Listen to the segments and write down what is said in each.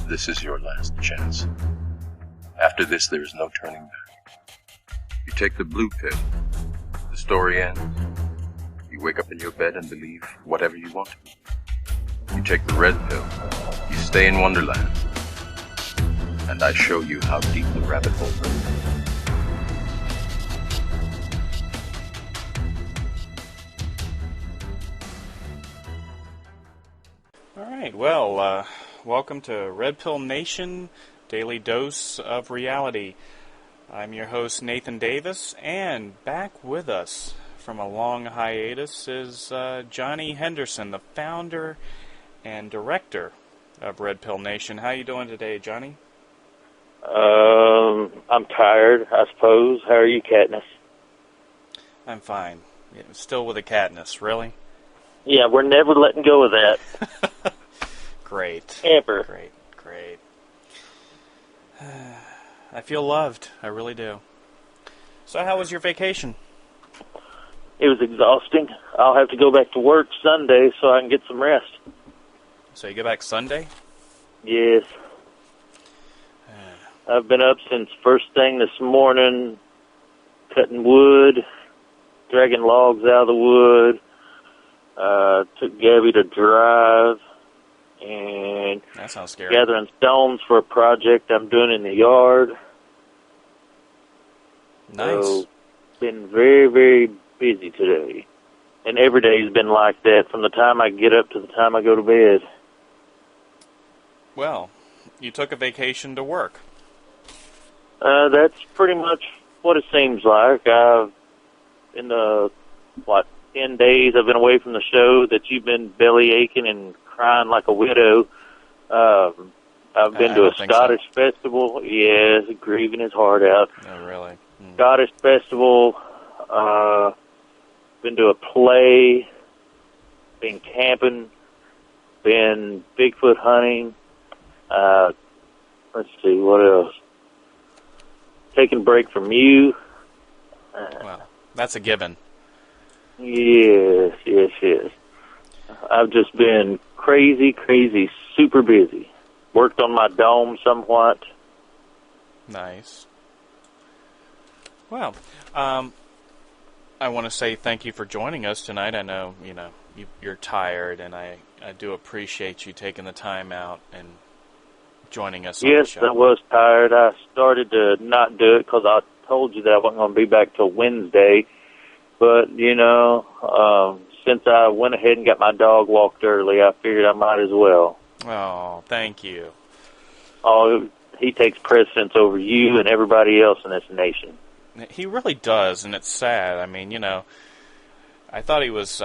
this is your last chance. After this, there is no turning back. You take the blue pill. The story ends. You wake up in your bed and believe whatever you want to. You take the red pill. You stay in Wonderland. And I show you how deep the rabbit hole goes. All right, well, welcome to Red Pill Nation, Daily Dose of Reality. I'm your host, Nathan Davis, and back with us from a long hiatus is Johnny Henderson, the founder and director of Red Pill Nation. How you doing today, Johnny? I'm tired, I suppose. How are you, Katniss? I'm fine. Yeah, still with the Katniss, really? Yeah, we're never letting go of that. Great. Ever. Great. I feel loved. I really do. So how was your vacation? It was exhausting. I'll have to go back to work Sunday so I can get some rest. So you go back Sunday? Yes. I've been up since first thing this morning, cutting wood, dragging logs out of the wood. Took Gabby to drive, and that sounds scary. Gathering stones for a project I'm doing in the yard. Nice. So, been very, very busy today. And every day's been like that from the time I get up to the time I go to bed. Well, you took a vacation to work. That's pretty much what it seems like. In the, 10 days I've been away from the show that you've been belly aching and crying like a widow. I've been to a Scottish festival. Yes, grieving his heart out. Oh, really? Scottish festival. Been to a play. Been camping. Been Bigfoot hunting. Let's see, what else? Taking a break from you. Well, that's a given. Yes. I've just been crazy, super busy. Worked on my dome somewhat. Nice. Well, I want to say thank you for joining us tonight. I know, you're tired, and I do appreciate you taking the time out and joining us on the show. Yes, I was tired. I started to not do it because I told you that I wasn't going to be back till Wednesday. But, since I went ahead and got my dog walked early, I figured I might as well. Oh, thank you. Oh, he takes precedence over you and everybody else in this nation. He really does, and it's sad. I mean, I thought he was,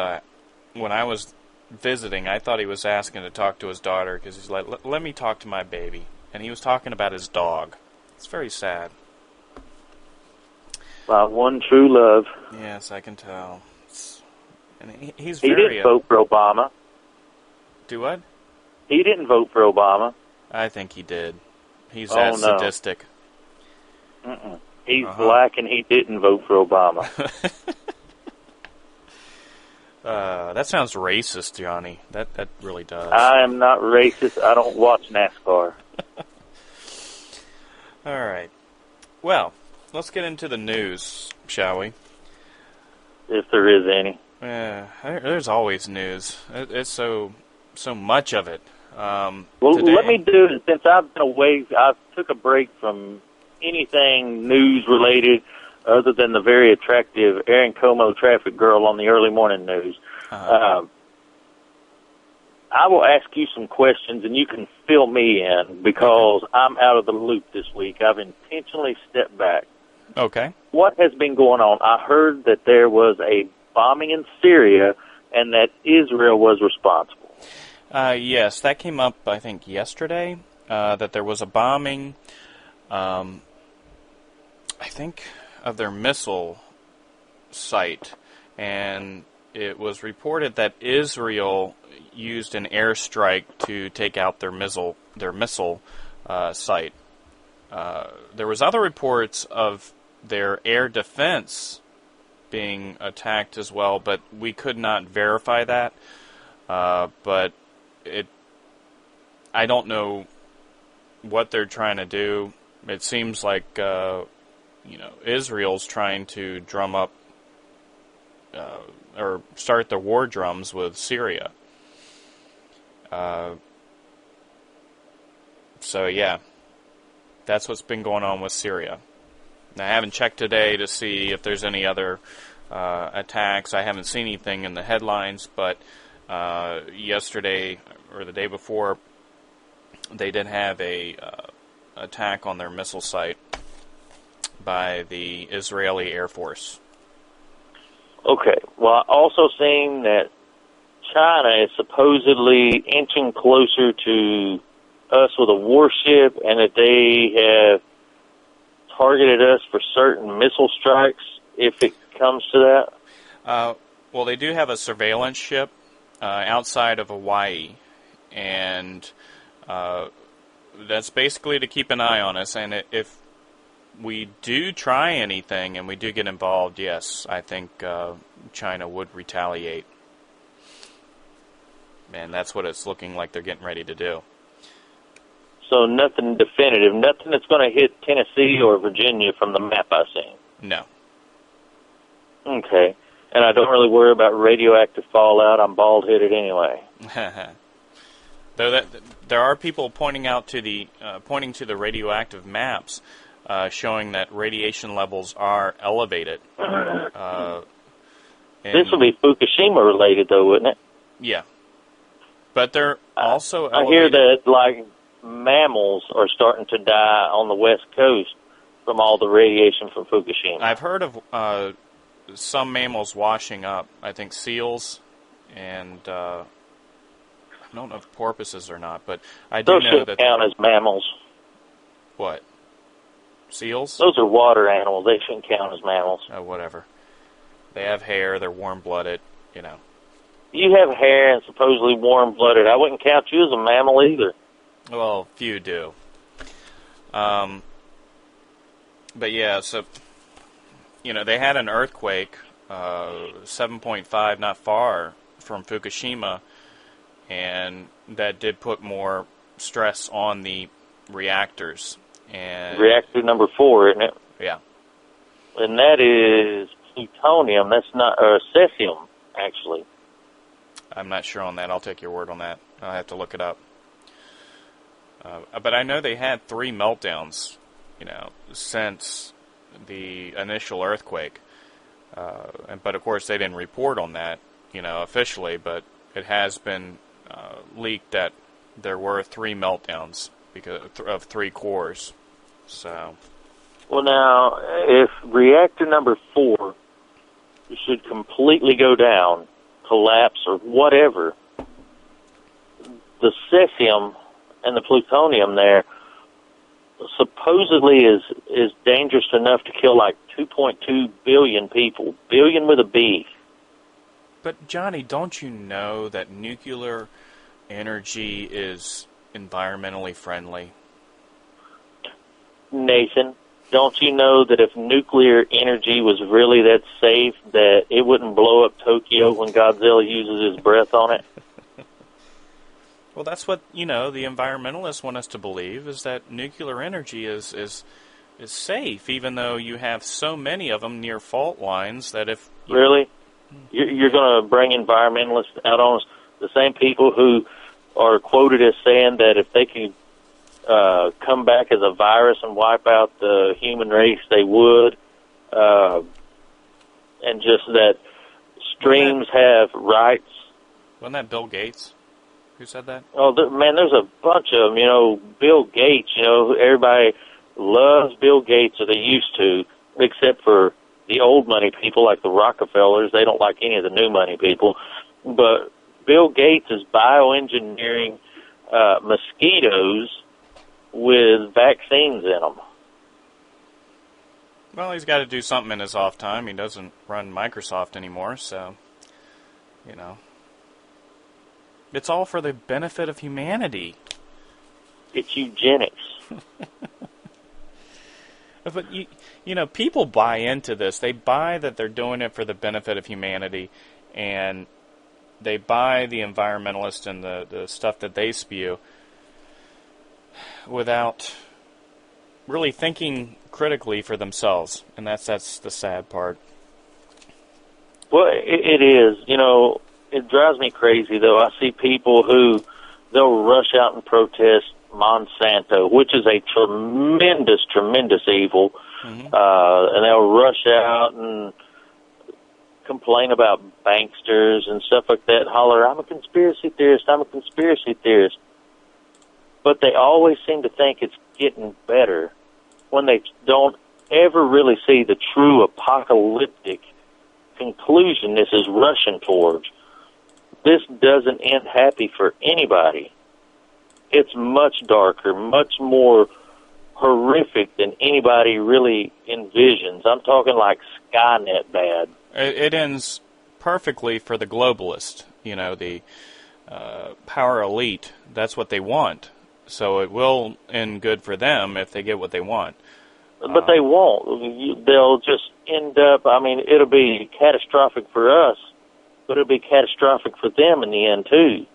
when I was visiting, I thought he was asking to talk to his daughter, because he's like, let me talk to my baby. And he was talking about his dog. It's very sad. My one true love. Yes, I can tell. And he's He very... didn't vote for Obama. Do what? He didn't vote for Obama. I think he did. He's that sadistic. Mm-mm. He's black and he didn't vote for Obama. That sounds racist, Johnny. That really does. I am not racist. I don't watch NASCAR. All right. Well, let's get into the news, shall we? If there is any. There's always news. It's so much of it. Well, today, let me do it. Since I've been away, I took a break from anything news-related other than the very attractive Erin Como traffic girl on the early morning news. I will ask you some questions, and you can fill me in because I'm out of the loop this week. I've intentionally stepped back. Okay. What has been going on? I heard that there was a bombing in Syria and that Israel was responsible. Yes, that came up, I think, yesterday, that there was a bombing, I think, of their missile site, and it was reported that Israel used an airstrike to take out their missile site. There was other reports of their air defense being attacked as well, but we could not verify that. But I don't know what they're trying to do. It seems like, Israel's trying to drum up or start the war drums with Syria. So yeah, that's what's been going on with Syria. Now, I haven't checked today to see if there's any other attacks. I haven't seen anything in the headlines, but yesterday or the day before, they did have a attack on their missile site by the Israeli Air Force. Okay. Well, also seeing that China is supposedly inching closer to us with a warship, and that they have targeted us for certain missile strikes, if it comes to that. Well, they do have a surveillance ship outside of Hawaii, and that's basically to keep an eye on us. And if we do try anything and we do get involved, yes, I think China would retaliate. And that's what it's looking like they're getting ready to do. So nothing definitive, nothing that's going to hit Tennessee or Virginia from the map I've seen. No. Okay. And I don't really worry about radioactive fallout. I'm bald-headed anyway. Though that there are people pointing to the radioactive maps, showing that radiation levels are elevated. This would be Fukushima related, though, wouldn't it? Yeah. But they're also I hear that, like, mammals are starting to die on the West Coast from all the radiation from Fukushima. I've heard of some mammals washing up. I think seals and I don't know if porpoises or not, but I do Those know shouldn't that count as mammals. What? Seals? Those are water animals. They shouldn't count as mammals. Oh, whatever. They have hair. They're warm-blooded. You have hair and supposedly warm-blooded. I wouldn't count you as a mammal either. Well, few do. But yeah, so, they had an earthquake, 7.5, not far from Fukushima, and that did put more stress on the reactors. And reactor number 4, isn't it? Yeah. And that is plutonium. That's not, cesium, actually. I'm not sure on that. I'll take your word on that. I'll have to look it up. But I know they had 3 meltdowns, since the initial earthquake. But of course, they didn't report on that, officially. But it has been leaked that there were 3 meltdowns because of 3 cores. So. Well, now, if reactor number 4 should completely go down, collapse, or whatever, the cesium and the plutonium there supposedly is dangerous enough to kill like 2.2 billion people. Billion with a B. But, Johnny, don't you know that nuclear energy is environmentally friendly? Nathan, don't you know that if nuclear energy was really that safe, that it wouldn't blow up Tokyo when Godzilla uses his breath on it? Well, that's what, the environmentalists want us to believe, is that nuclear energy is safe, even though you have so many of them near fault lines that if... Really? You're going to bring environmentalists out on us? The same people who are quoted as saying that if they could come back as a virus and wipe out the human race, they would. And just that streams have rights. Wasn't that Bill Gates? Who said that? Oh, man, there's a bunch of them. Bill Gates, everybody loves Bill Gates, or they used to, except for the old money people like the Rockefellers. They don't like any of the new money people. But Bill Gates is bioengineering mosquitoes with vaccines in them. Well, he's got to do something in his off time. He doesn't run Microsoft anymore, so, It's all for the benefit of humanity. It's eugenics. But, people buy into this. They buy that they're doing it for the benefit of humanity, and they buy the environmentalists and the stuff that they spew. without really thinking critically for themselves, and that's the sad part. Well, it is. You know, it drives me crazy, though. I see people who, they'll rush out and protest Monsanto, which is a tremendous, tremendous evil, and they'll rush out and complain about banksters and stuff like that, holler, I'm a conspiracy theorist, I'm a conspiracy theorist. But they always seem to think it's getting better when they don't ever really see the true apocalyptic conclusion this is rushing towards. This doesn't end happy for anybody. It's much darker, much more horrific than anybody really envisions. I'm talking like Skynet bad. It ends perfectly for the globalist, the power elite. That's what they want. So it will end good for them if they get what they want. But they won't. They'll just end up, it'll be catastrophic for us, but it'll be catastrophic for them in the end, too.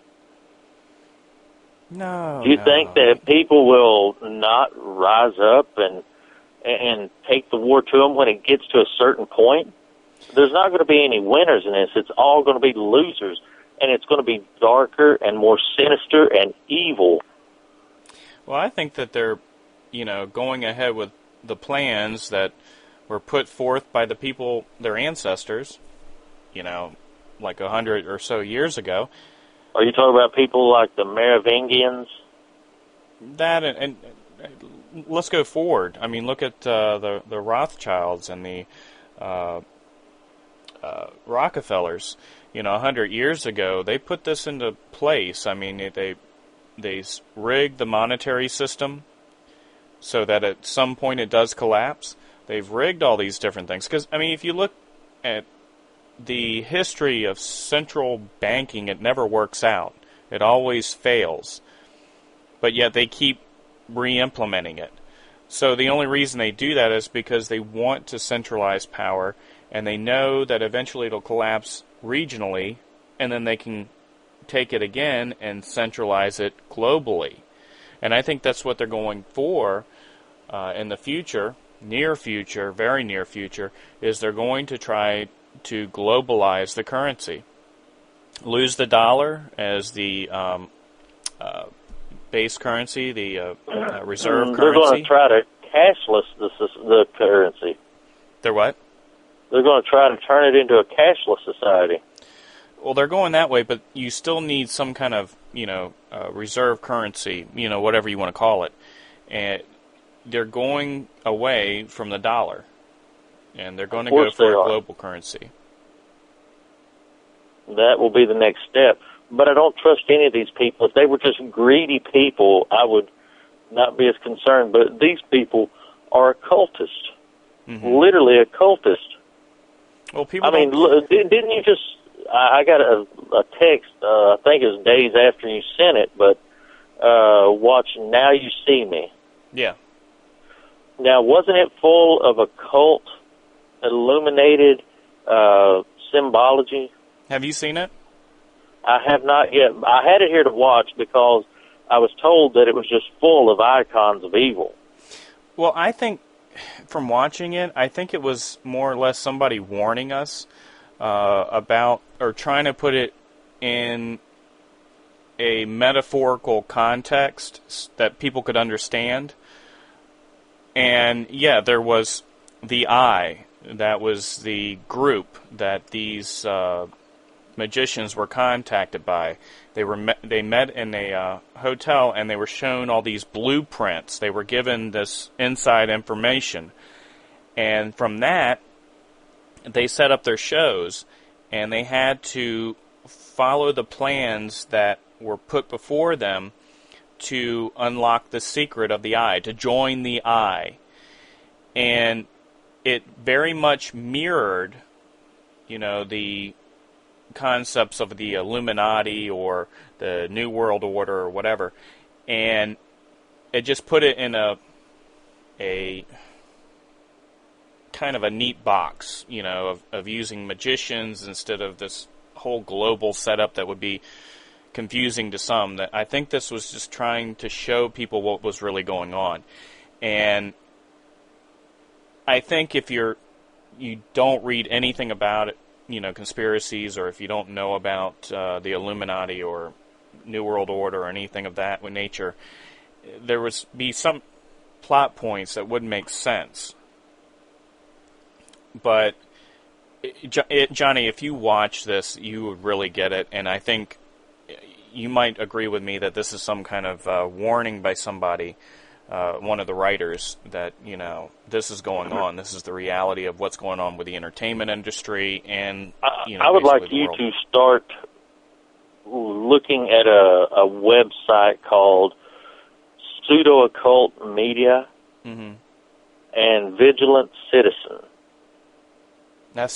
No. Do you think that people will not rise up and take the war to them when it gets to a certain point? There's not going to be any winners in this. It's all going to be losers, and it's going to be darker and more sinister and evil. Well, I think that they're, going ahead with the plans that were put forth by the people, their ancestors, like 100 or so years ago. Are you talking about people like the Merovingians? That and let's go forward. Look at the Rothschilds and the Rockefellers. 100 years ago, they put this into place. They rigged the monetary system so that at some point it does collapse. They've rigged all these different things. Because, if you look at the history of central banking, it never works out. It always fails. But yet they keep re-implementing it. So the only reason they do that is because they want to centralize power, and they know that eventually it'll collapse regionally, and then they can take it again and centralize it globally. And I think that's what they're going for in the future, near future, very near future, is they're going to try to globalize the currency. Lose the dollar as the base currency, the reserve currency. They're going to try to cashless the currency. They're what? They're going to try to turn it into a cashless society. Well, they're going that way, but you still need some kind of, reserve currency, whatever you want to call it. And they're going away from the dollar. And they're going to go for a global currency. That will be the next step. But I don't trust any of these people. If they were just greedy people, I would not be as concerned. But these people are occultists. Mm-hmm. Literally occultists. Well, people didn't you just... I got a text, I think it was days after you sent it, but watch Now You See Me. Yeah. Now, wasn't it full of occult, illuminated symbology? Have you seen it? I have not yet. I had it here to watch because I was told that it was just full of icons of evil. Well, I think, from watching it, I think it was more or less somebody warning us about, or trying to put it in a metaphorical context that people could understand. And yeah, there was the Eye. That was the group that these magicians were contacted by. They met in a hotel, and they were shown all these blueprints. They were given this inside information, and from that, they set up their shows, and they had to follow the plans that were put before them to unlock the secret of the Eye, to join the Eye. And it very much mirrored, the concepts of the Illuminati or the New World Order or whatever. And it just put it in a kind of a neat box, of using magicians instead of this whole global setup that would be, confusing to some. That I think this was just trying to show people what was really going on. And I think if you don't read anything about it, conspiracies, or if you don't know about the Illuminati or New World Order or anything of that nature, there would be some plot points that wouldn't make sense. But, Johnny, if you watch this, you would really get it, and I think you might agree with me that this is some kind of warning by somebody, one of the writers, that, this is going on. This is the reality of what's going on with the entertainment industry, and, I would like you to start looking at a website called Pseudo Occult Media and Vigilant Citizen.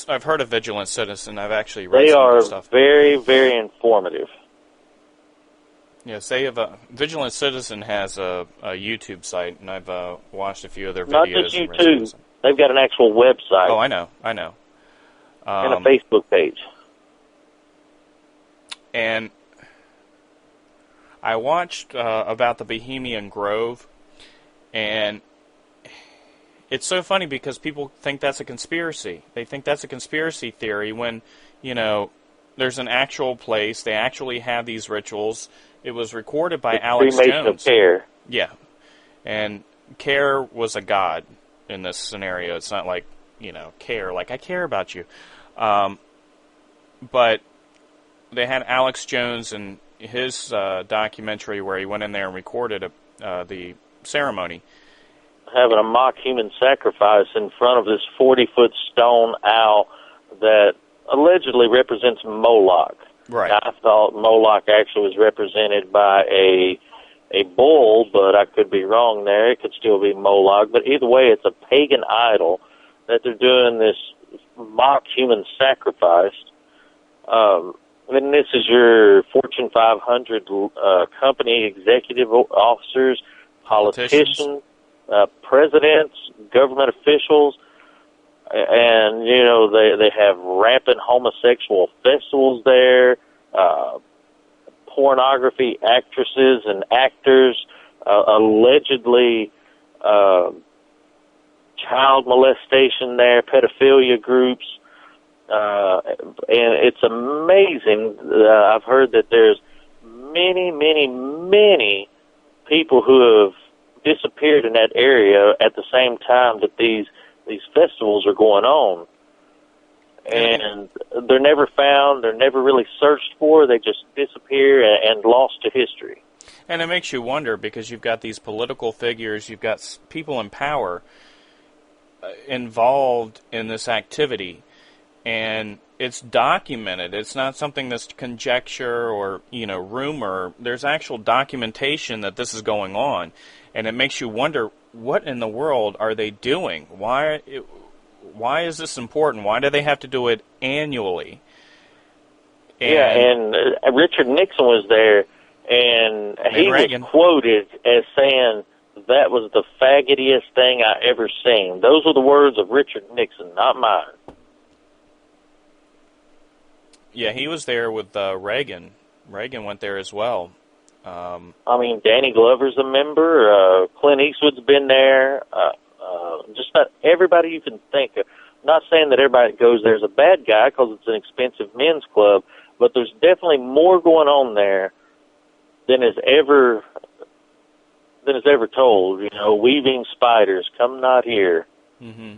I've heard of Vigilant Citizen. I've actually read some of their stuff. They are very, very informative. Yes, Vigilant Citizen has a YouTube site, and I've watched a few of their videos. Not just YouTube. They've got an actual website. Oh, I know. And a Facebook page. And I watched about the Bohemian Grove, and it's so funny because people think that's a conspiracy. They think that's a conspiracy theory when, there's an actual place. They actually have these rituals. It was recorded by Alex Jones. Of Care. Yeah. And Care was a god in this scenario. It's not like, care, like I care about you. But they had Alex Jones and his documentary where he went in there and recorded the ceremony. Having a mock human sacrifice in front of this 40-foot stone owl that allegedly represents Moloch. Right. Now, I thought Moloch actually was represented by a bull, but I could be wrong there. It could still be Moloch. But either way, it's a pagan idol that they're doing this mock human sacrifice. And this is your Fortune 500 company executive officers, politicians, presidents, government officials, and they have rampant homosexual festivals there, pornography actresses and actors, allegedly child molestation there, pedophilia groups, and it's amazing. I've heard that there's many, many, many people who have disappeared in that area at the same time that these festivals are going on. And they're never found, they're never really searched for, they just disappear and lost to history. And it makes you wonder, because you've got these political figures, you've got people in power involved in this activity, and it's documented. It's not something that's conjecture or, rumor. There's actual documentation that this is going on. And it makes you wonder, what in the world are they doing? Why is this important? Why do they have to do it annually? And Richard Nixon was there, and he was quoted as saying, "That was the faggotiest thing I ever seen." Those were the words of Richard Nixon, not mine. Yeah, he was there with Reagan. Reagan went there as well. Danny Glover's a member. Clint Eastwood's been there. Just about everybody you can think of. I'm not saying that everybody that goes there is a bad guy because it's an expensive men's club, but there's definitely more going on there than is ever told. Weaving spiders, come not here. Mm-hmm.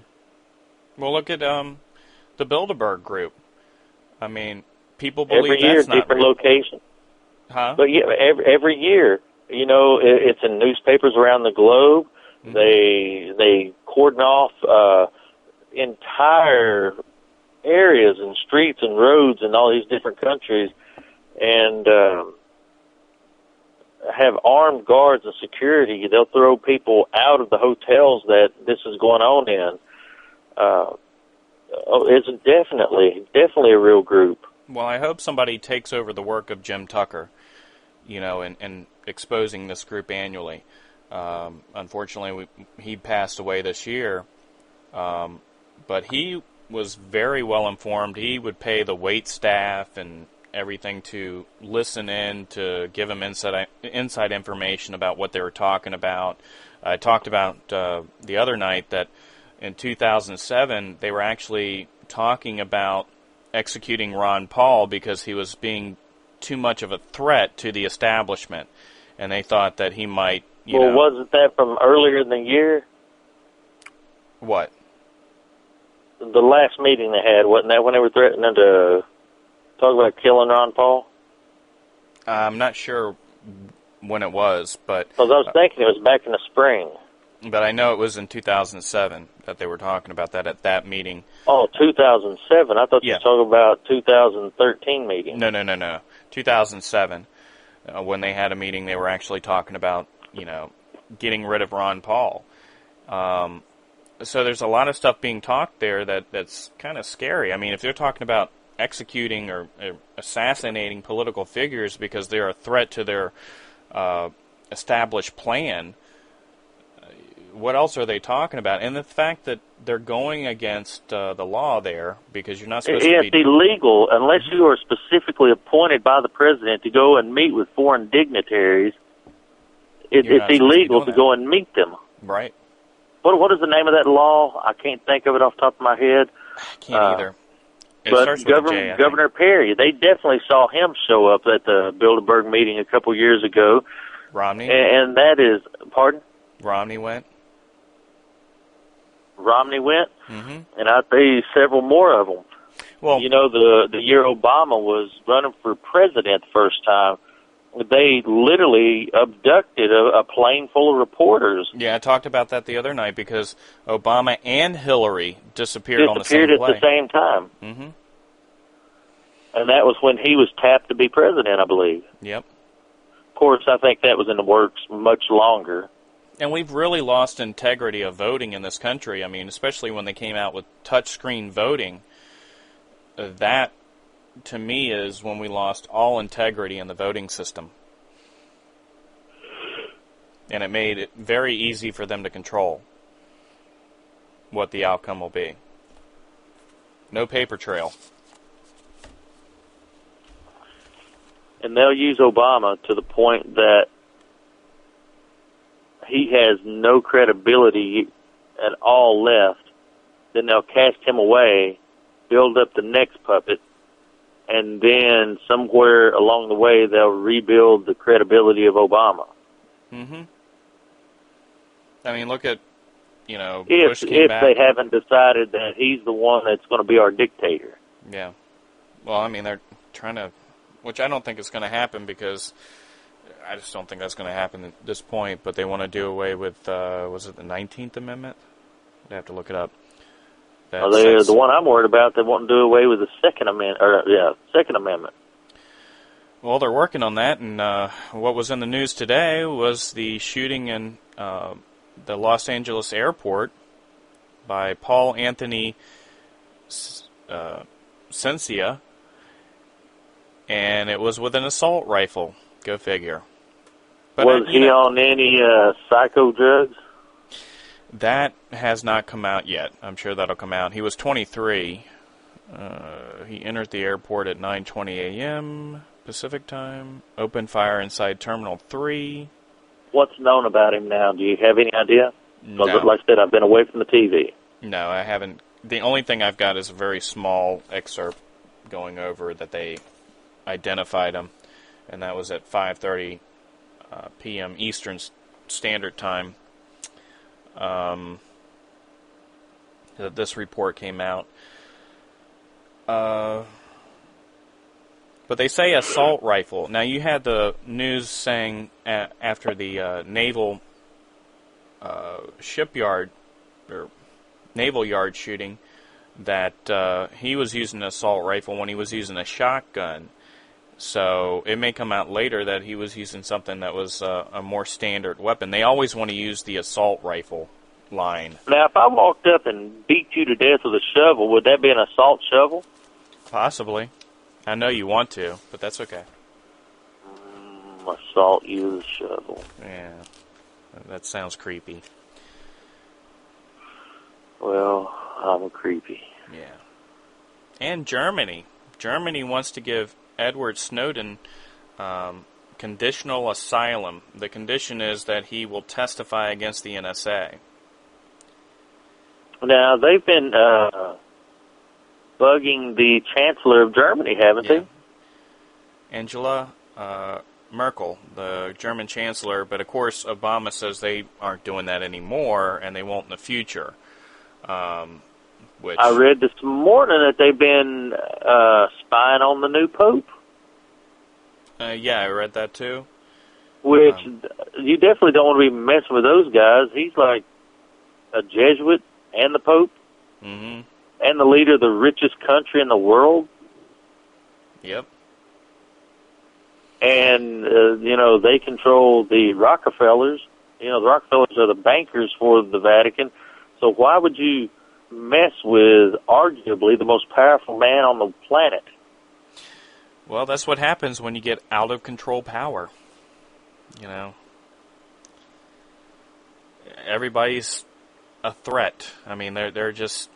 Well, look at the Bilderberg group. People believe every year, that's not different location. Huh? But yeah, every year, it's in newspapers around the globe. Mm-hmm. They cordon off entire areas and streets and roads in all these different countries, and have armed guards and security. They'll throw people out of the hotels that this is going on in. It's definitely a real group. Well, I hope somebody takes over the work of Jim Tucker, and exposing this group annually. Unfortunately, he passed away this year, but he was very well informed. He would pay the wait staff and everything to listen in, to give them inside information about what they were talking about. I talked about the other night that in 2007 they were actually talking about executing Ron Paul because he was being too much of a threat to the establishment, and they thought that he might, you know... Well, wasn't that from earlier in the year? What? The last meeting they had, wasn't that when they were threatening to talk about killing Ron Paul? I'm not sure when it was, but... Because I was thinking it was back in the spring. But I know it was in 2007 that they were talking about that at that meeting. Oh, 2007. I thought you Yeah. were talking about 2013 meeting. No. 2007, when they had a meeting, they were actually talking about, you know, getting rid of Ron Paul. So there's a lot of stuff being talked there that's kind of scary. I mean, if they're talking about executing or assassinating political figures because they're a threat to their established plan, what else are they talking about? And the fact that they're going against the law there, because you're not supposed to be... It's illegal unless you are specifically appointed by the president to go and meet with foreign dignitaries. It's illegal to go and meet them. Right. What is the name of that law? I can't think of it off the top of my head. I can't either. It But starts with a J, I think. Governor Perry, they definitely saw him show up at the Bilderberg meeting a couple years ago. Romney? And that is, pardon? Romney went? Romney went, Mm-hmm. and I see several more of them. Well, You know, the year Obama was running for president the first time, they literally abducted a plane full of reporters. yeah, I talked about that the other night because Obama and Hillary disappeared on the same Disappeared plane. at the same time. Mm-hmm. And that was when he was tapped to be president, I believe. Yep. Of course, I think that was in the works much longer. And we've really lost integrity of voting in this country. I mean, especially when they came out with touchscreen voting. That, to me, is when we lost all integrity in the voting system. And it made it very easy for them to control what the outcome will be. No paper trail. And they'll use Obama to the point that he has no credibility at all left. Then they'll cast him away, build up the next puppet, and then somewhere along the way they'll rebuild the credibility of Obama. Mm-hmm. I mean, look at, you know, If Bush came back. they haven't decided that he's the one that's going to be our dictator. Yeah. Well, I mean, they're trying to, which I don't think is going to happen because I just don't think that's going to happen at this point, but they want to do away with, was it the 19th Amendment? I'd have to look it up. The one I'm worried about, they want to do away with the Second Amendment. Well, they're working on that, and what was in the news today was the shooting in the Los Angeles airport by Paul Anthony Cencia, and it was with an assault rifle. Go figure. But was he on any psycho drugs? That has not come out yet. I'm sure that'll come out. He was 23. He entered the airport at 9:20 a.m. Pacific time. Opened fire inside Terminal 3. What's known about him now? Do you have any idea? No. Like I said, I've been away from the TV. No, I haven't. The only thing I've got is a very small excerpt going over that they identified him, and that was at 5:30 p.m. Eastern Standard Time. That this report came out. But they say assault rifle. Now, you had the news saying after the naval shipyard or naval yard shooting that he was using an assault rifle when he was using a shotgun. So it may come out later that he was using something that was a more standard weapon. They always want to use the assault rifle line. Now, if I walked up and beat you to death with a shovel, would that be an assault shovel? Possibly. I know you want to, but that's okay. Assault you with a shovel. Yeah, that sounds creepy. Well, I'm creepy. Yeah. And Germany. Germany wants to give Edward Snowden conditional asylum. The condition is that he will testify against the NSA. Now, they've been bugging the Chancellor of Germany, haven't they? Angela Merkel, the German Chancellor, but of course Obama says they aren't doing that anymore, and they won't in the future. Which I read this morning that they've been spying on the new Pope. yeah, I read that too. Which, you definitely don't want to be messing with those guys. He's like a Jesuit and the Pope and the leader of the richest country in the world. Yep. And, they control the Rockefellers. The Rockefellers are the bankers for the Vatican. So why would you mess with arguably the most powerful man on the planet? Well, that's what happens when you get out of control power. Everybody's a threat. I mean, they're just,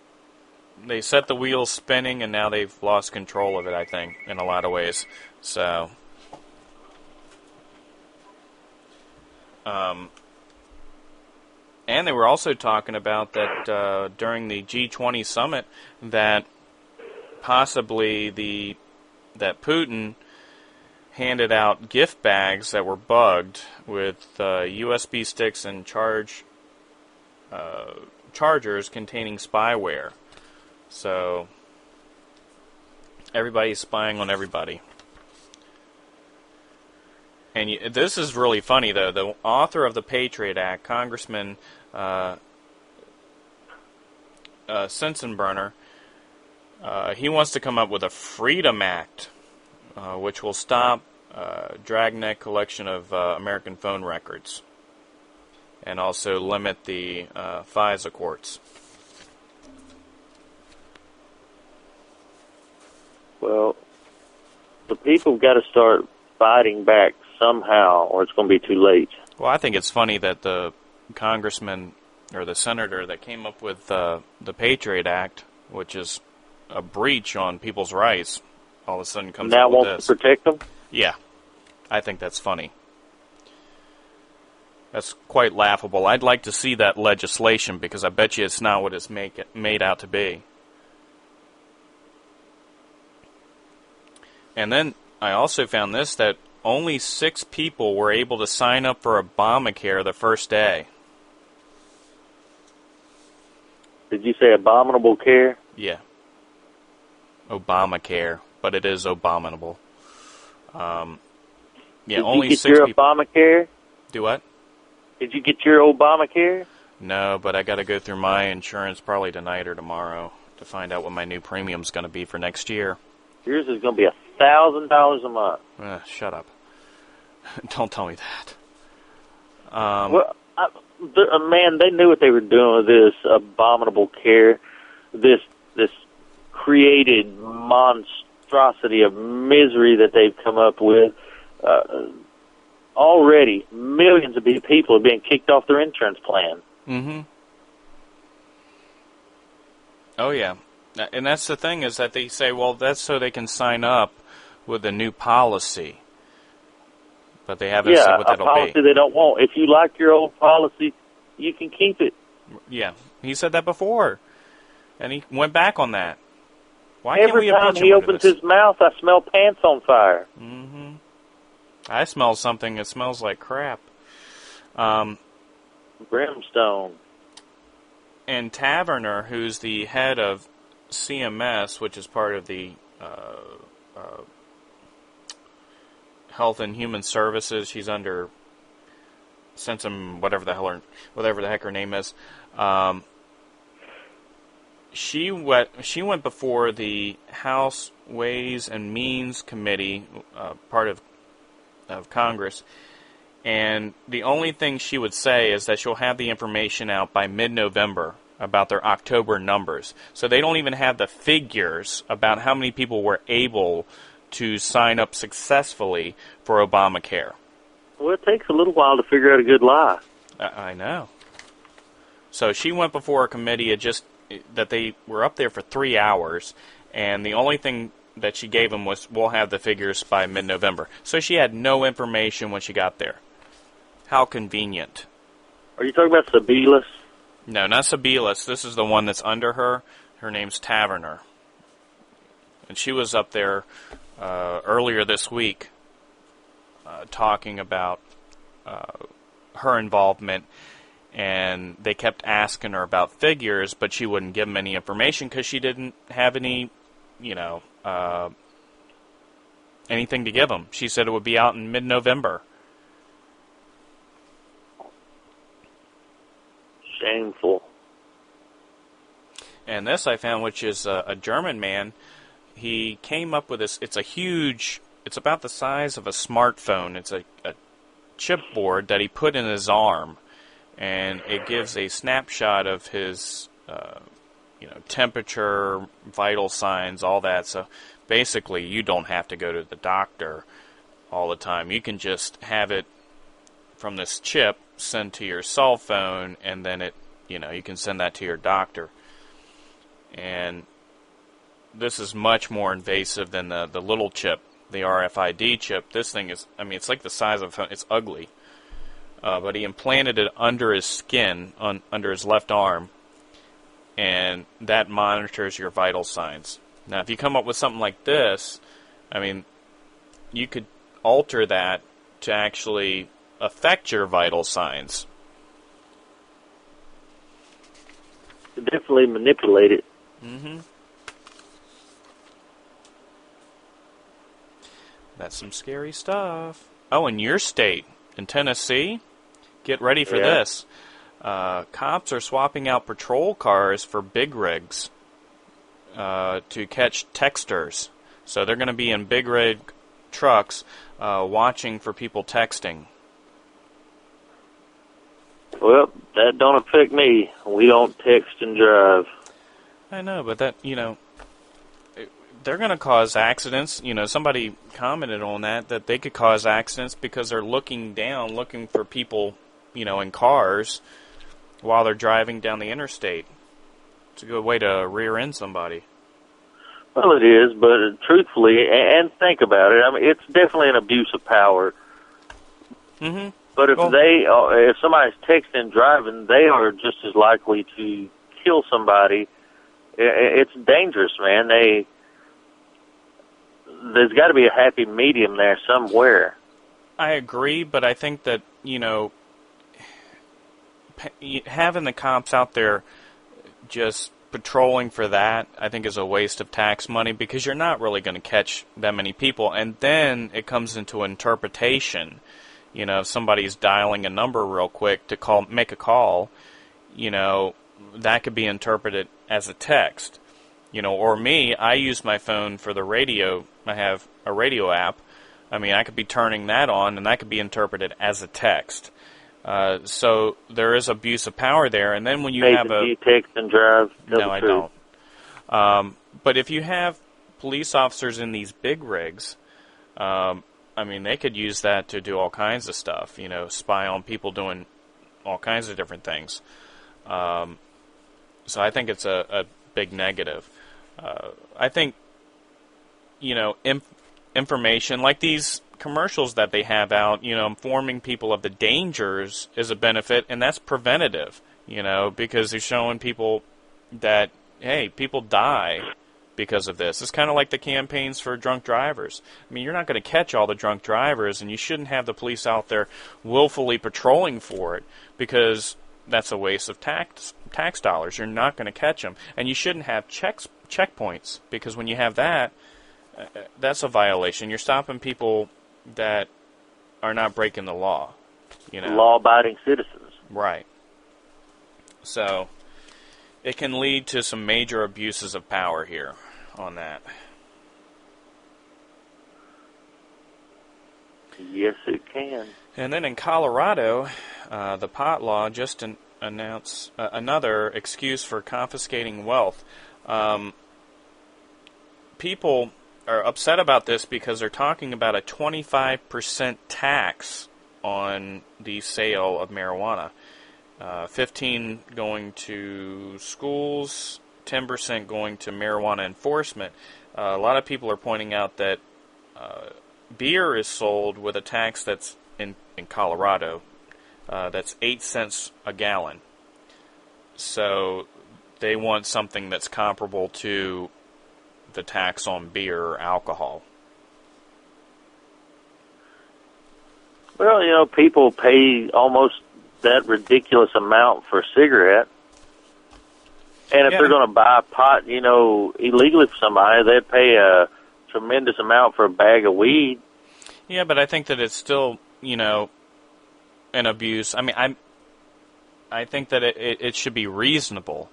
they set the wheels spinning, and now they've lost control of it, I think, in a lot of ways. So, and they were also talking about that during the G20 summit that possibly that Putin handed out gift bags that were bugged with USB sticks and chargers containing spyware. So everybody's spying on everybody. And this is really funny, though. The author of the Patriot Act, Congressman Sensenbrenner, he wants to come up with a Freedom Act, which will stop dragnet collection of American phone records, and also limit the FISA courts. Well, the people have got to start fighting back somehow, or it's going to be too late. Well, I think it's funny that the congressman or the senator that came up with the Patriot Act, which is a breach on people's rights, all of a sudden comes now up with wants this. to protect them? Yeah, I think that's funny. That's quite laughable. I'd like to see that legislation, because I bet you it's not what it's made out to be. And then I also found this, that only 6 people were able to sign up for Obamacare the first day. Did you say abominable care? Yeah. Obamacare, but it is abominable. Yeah, Did only you get 6 your people. Obamacare? Do what? Did you get your Obamacare? No, but I got to go through my insurance probably tonight or tomorrow to find out what my new premium's going to be for next year. Yours is going to be $1,000 a month. Shut up. Don't tell me that. Well, man, they knew what they were doing with this abominable care, this created monstrosity of misery that they've come up with. Already, millions of people are being kicked off their insurance plan. Mm-hmm. Oh, yeah. And that's the thing, is that they say, well, that's so they can sign up with a new policy. But they haven't said what that'll be. Yeah, a policy they don't want. If you like your old policy, you can keep it. Yeah, he said that before. And he went back on that. Why Every can't we time he opens his mouth, I smell pants on fire. Mm-hmm. I smell something that smells like crap. Brimstone. And Taverner, who's the head of CMS, which is part of the Health and Human Services, she's under whatever the heck her name is. She went before the House Ways and Means Committee, part of Congress, and the only thing she would say is that she'll have the information out by mid-November about their October numbers. So they don't even have the figures about how many people were able to sign up successfully for Obamacare. Well, it takes a little while to figure out a good lie. I know. So she went before a committee that they were up there for 3 hours, and the only thing that she gave him was, we'll have the figures by mid-November. So she had no information when she got there. How convenient. Are you talking about Sabelis? No, not Sabelis. This is the one that's under her. Her name's Taverner. And she was up there earlier this week talking about her involvement, and they kept asking her about figures, but she wouldn't give them any information because she didn't have any, anything to give them. She said it would be out in mid-November. Shameful. And this I found, which is a German man, he came up with this. It's a huge, it's about the size of a smartphone. It's a chipboard that he put in his arm, and it gives a snapshot of his, temperature, vital signs, all that. So basically, you don't have to go to the doctor all the time. You can just have it from this chip sent to your cell phone, and then it, you can send that to your doctor. And this is much more invasive than the little chip, the RFID chip. This thing is, it's like the size of a phone. It's ugly. But he implanted it under his skin, under his left arm, and that monitors your vital signs. Now, if you come up with something like this, you could alter that to actually affect your vital signs. To definitely manipulate it. Mm-hmm. That's some scary stuff. Oh, in your state, in Tennessee, get ready for this. Cops are swapping out patrol cars for big rigs to catch texters. So they're going to be in big rig trucks watching for people texting. Well, that don't affect me. We don't text and drive. I know, but that, they're going to cause accidents. Somebody commented on that they could cause accidents because they're looking down, looking for people, in cars while they're driving down the interstate. It's a good way to rear end somebody. Well, it is, but truthfully, and think about it, it's definitely an abuse of power. Mm-hmm. But if somebody's texting and driving, they are just as likely to kill somebody. It's dangerous, man. There's got to be a happy medium there somewhere. I agree, but I think that, having the cops out there just patrolling for that, I think is a waste of tax money because you're not really going to catch that many people. And then it comes into interpretation. If somebody's dialing a number real quick to make a call, that could be interpreted as a text. Or me, I use my phone for the radio. I have a radio app. I could be turning that on, and that could be interpreted as a text. So there is abuse of power there. And then when you have do you text and drive? No, I don't. But if you have police officers in these big rigs, they could use that to do all kinds of stuff. Spy on people doing all kinds of different things. So I think it's a big negative. I think, information like these commercials that they have out, informing people of the dangers is a benefit, and that's preventative, because they're showing people that, hey, people die because of this. It's kind of like the campaigns for drunk drivers. You're not going to catch all the drunk drivers, and you shouldn't have the police out there willfully patrolling for it, because that's a waste of tax dollars. You're not going to catch them. And you shouldn't have checkpoints, because when you have that, that's a violation. You're stopping people that are not breaking the law. Law-abiding citizens. Right. So it can lead to some major abuses of power here on that. Yes, it can. And then in Colorado, the pot law just announced another excuse for confiscating wealth. People are upset about this because they're talking about a 25% tax on the sale of marijuana. 15% going to schools, 10% going to marijuana enforcement. A lot of people are pointing out that beer is sold with a tax that's in Colorado that's 8 cents a gallon. So they want something that's comparable to the tax on beer or alcohol. Well, people pay almost that ridiculous amount for a cigarette. And if they're going to buy a pot, illegally from somebody, they'd pay a tremendous amount for a bag of weed. Yeah, but I think that it's still, an abuse. I mean, I think that it should be reasonable.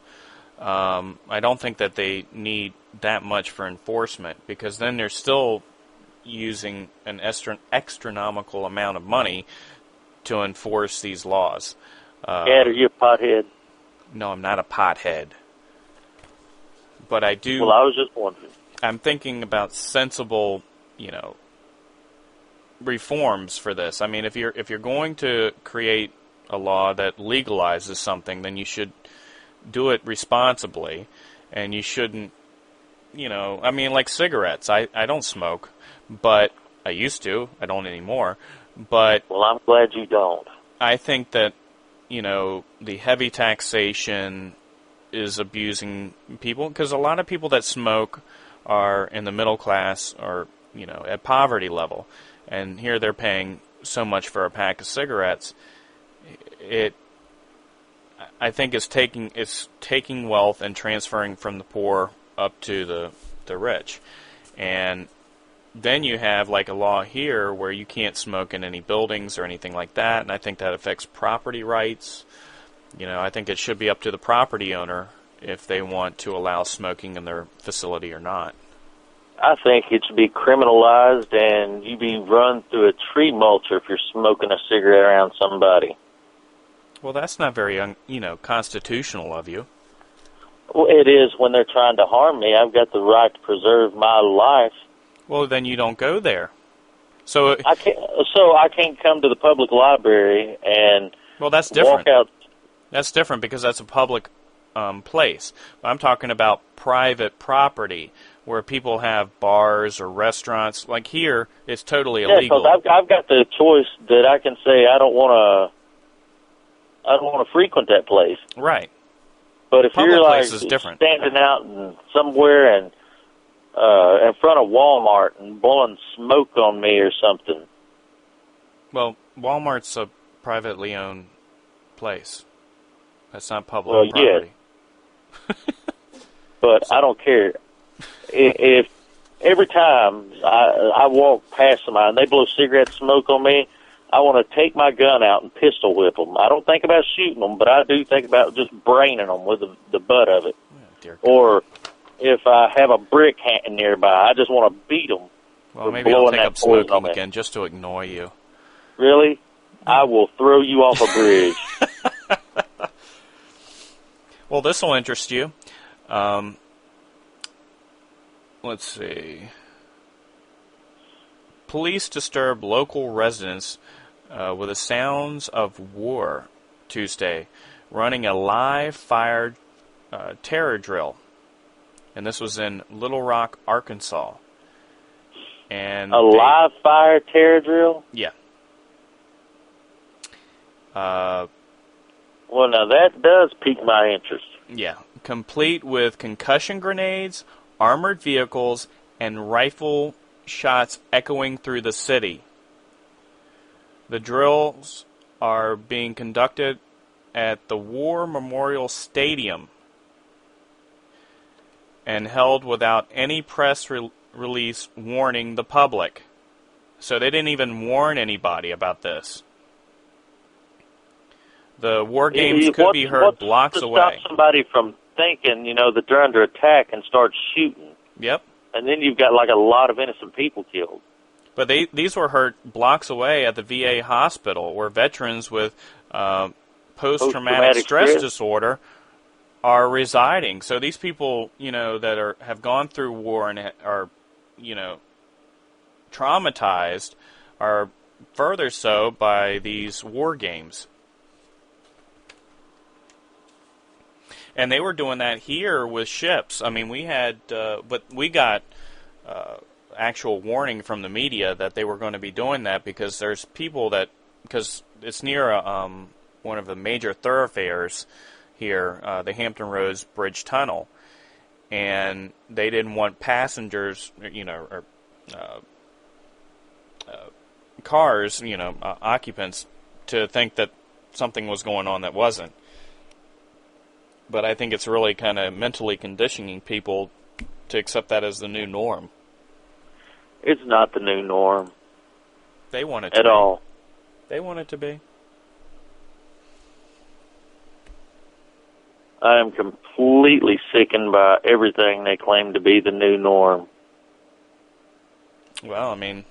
I don't think that they need that much for enforcement, because then they're still using an astronomical amount of money to enforce these laws. Are you a pothead? No, I'm not a pothead. But I do... Well, I was just wondering. I'm thinking about sensible, reforms for this. I mean, if you're going to create a law that legalizes something, then you should do it responsibly, and you shouldn't, I mean, like cigarettes. I don't smoke, but I used to. I don't anymore. But well, I'm glad you don't. I think that, the heavy taxation is abusing people, because a lot of people that smoke are in the middle class or, at poverty level. And here they're paying so much for a pack of cigarettes. I think it's taking wealth and transferring from the poor up to the rich. And then you have like a law here where you can't smoke in any buildings or anything like that, and I think that affects property rights. I think it should be up to the property owner if they want to allow smoking in their facility or not. I think it should be criminalized, and you be run through a tree mulcher if you're smoking a cigarette around somebody. Well, that's not very, constitutional of you. Well, it is when they're trying to harm me. I've got the right to preserve my life. Well, then you don't go there. So I can't come to the public library and that's different. walk out. That's different because that's a public place. I'm talking about private property where people have bars or restaurants. Like here, it's totally illegal. Yeah, because I've got the choice that I can say I don't want to frequent that place. Right. But if public you're place is different. Standing out in somewhere and in front of Walmart and blowing smoke on me or something. Well, Walmart's a privately owned place. That's not public property. Yeah. But I don't care. If every time I walk past somebody and they blow cigarette smoke on me, I want to take my gun out and pistol whip them. I don't think about shooting them, but I do think about just braining them with the butt of it. Oh, dear God. Or if I have a brick hanging nearby, I just want to beat them. Well, maybe I'll take up smoking again just to ignore you. Really? I will throw you off a bridge. Well, this will interest you. Let's see. Police disturb local residents with the sounds of war Tuesday, running a live-fired terror drill. And this was in Little Rock, Arkansas. And live-fire terror drill? Yeah. Well, now that does pique my interest. Yeah. Complete with concussion grenades, armored vehicles, and rifle shots echoing through the city. The drills are being conducted at the War Memorial Stadium and held without any press release warning the public. So they didn't even warn anybody about this. The war games could be heard blocks away. Stop somebody from thinking, that they're under attack and start shooting. Yep. And then you've got like a lot of innocent people killed. But these were heard blocks away at the VA hospital, where veterans with post-traumatic stress disorder are residing. So these people, that have gone through war and are, traumatized, are further so by these war games. And they were doing that here with ships. I mean, we had, but we got actual warning from the media that they were going to be doing that, because there's people that, because it's near one of the major thoroughfares here, the Hampton Roads Bridge Tunnel, and they didn't want passengers, or cars, occupants, to think that something was going on that wasn't. But I think it's really kind of mentally conditioning people to accept that as the new norm. It's not the new norm. They want it to at be. all. They want it to be. I am completely sickened by everything they claim to be the new norm. Well, I mean,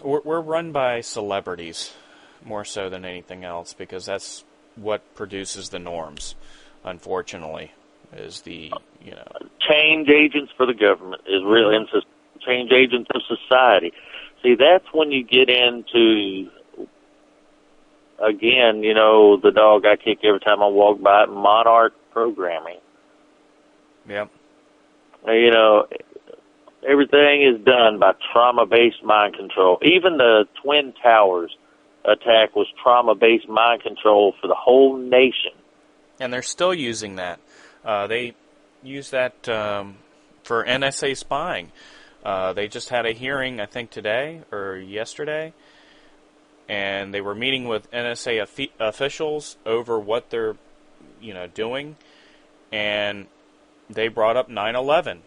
we're run by celebrities more so than anything else, because that's what produces the norms, unfortunately, is the, change agents for the government is really change agents of society. See, that's when you get into, again, the dog I kick every time I walk by, monarch programming. Yep. Everything is done by trauma-based mind control. Even the Twin Towers attack was trauma-based mind control for the whole nation. And they're still using that. They use that for NSA spying. They just had a hearing, I think today or yesterday, and they were meeting with NSA officials over what they're, doing, and they brought up 9/11.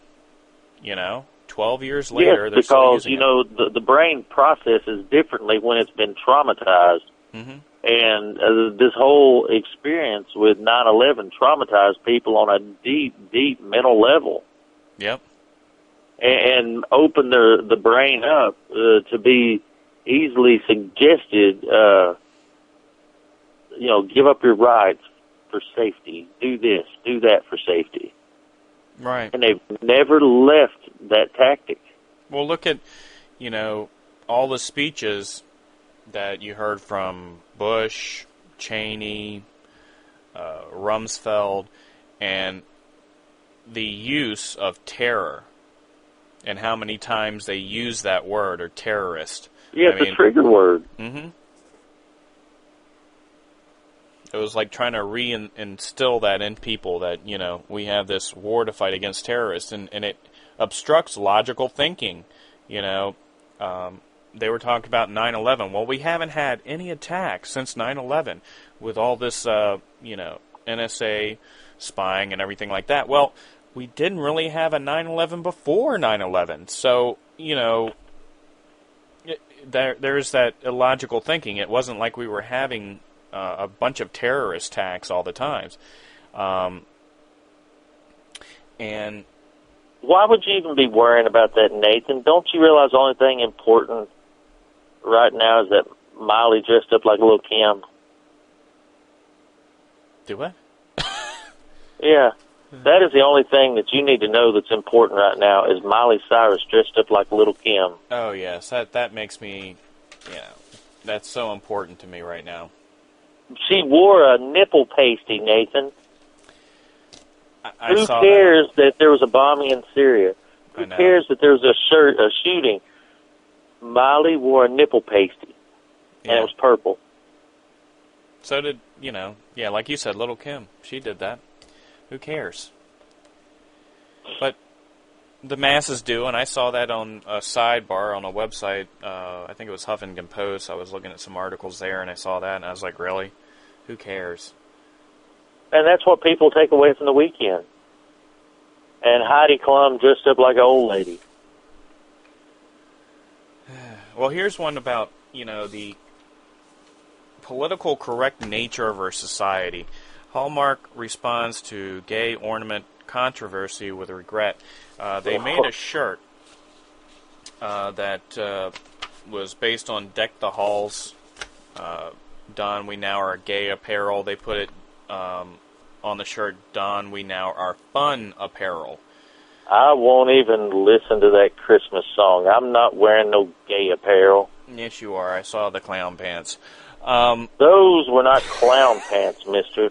12 years later, yes, they're still because using it. the brain processes differently when it's been traumatized. Mm-hmm. And this whole experience with 9/11 traumatized people on a deep, deep mental level. Yep. And open the brain up to be easily suggested, give up your rights for safety. Do this, do that for safety. Right. And they've never left that tactic. Well, look at, all the speeches that you heard from Bush, Cheney, Rumsfeld, and the use of terror, and how many times they use that word, or terrorist. Yeah, it's a trigger word. Mm-hmm. It was like trying to reinstill that in people, that, we have this war to fight against terrorists, and it obstructs logical thinking. They were talking about 9/11. Well, we haven't had any attacks since 9/11 with all this, NSA spying and everything like that. Well, we didn't really have a 9/11 before 9/11. So, there's that illogical thinking. It wasn't like we were having a bunch of terrorist attacks all the times. And why would you even be worrying about that, Nathan? Don't you realize the only thing important right now is that Miley dressed up like Lil' Kim? Do what? Yeah. That is the only thing that you need to know that's important right now, is Miley Cyrus dressed up like Lil' Kim. Oh, yes. That makes me, that's so important to me right now. She wore a nipple pasty, Nathan. Who cares that there was a bombing in Syria? Who cares that there was a shooting? Miley wore a nipple pasty, and it was purple. So did, like you said, Lil' Kim. She did that. Who cares? But the masses do, and I saw that on a sidebar on a website. I think it was Huffington Post. I was looking at some articles there, and I saw that, and I was like, really? Who cares? And that's what people take away from the weekend. And Heidi Klum dressed up like an old lady. Well, here's one about, the political correct nature of our society. Hallmark responds to gay ornament controversy with regret. They made a shirt that was based on Deck the Halls, Don We Now Are Gay Apparel. They put it on the shirt, Don We Now Are Fun Apparel. I won't even listen to that Christmas song. I'm not wearing no gay apparel. Yes, you are. I saw the clown pants. Those were not clown pants, mister.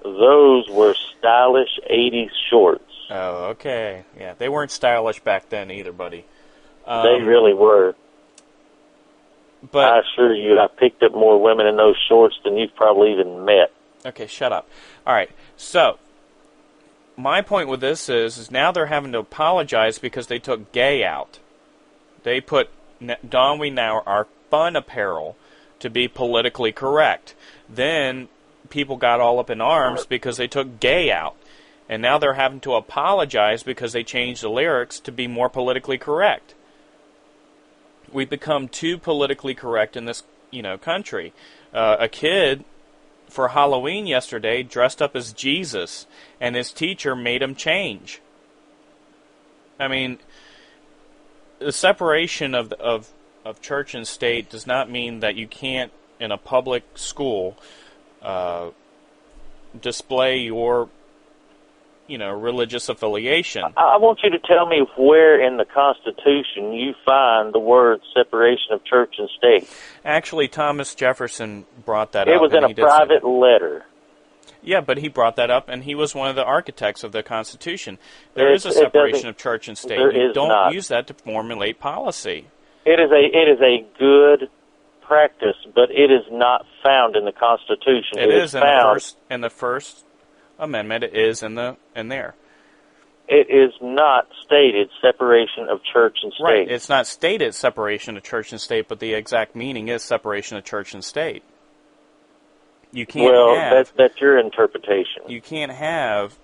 Those were stylish 80s shorts. Oh, okay. Yeah, they weren't stylish back then either, buddy. They really were. But I assure you, I picked up more women in those shorts than you've probably even met. okay, shut up. All right, so my point with this is now they're having to apologize because they took gay out. They put Don We Now our fun apparel to be politically correct. Then people got all up in arms because they took gay out. And now they're having to apologize because they changed the lyrics to be more politically correct. We've become too politically correct in this, country. A kid for Halloween yesterday dressed up as Jesus, and his teacher made him change. I mean, the separation of church and state does not mean that you can't, in a public school, display your religious affiliation. I want you to tell me where in the Constitution you find the word separation of church and state. Actually, Thomas Jefferson brought that up. It was in a private letter. Yeah, but he brought that up, and he was one of the architects of the Constitution. There is a separation of church and state. You don't use that to formulate policy. It is a good practice, but it is not found in the Constitution. It is found in the First Amendment. It is in there. It is not stated separation of church and state. Right. It's not stated separation of church and state, but the exact meaning is separation of church and state. You can't that's your interpretation. You can't have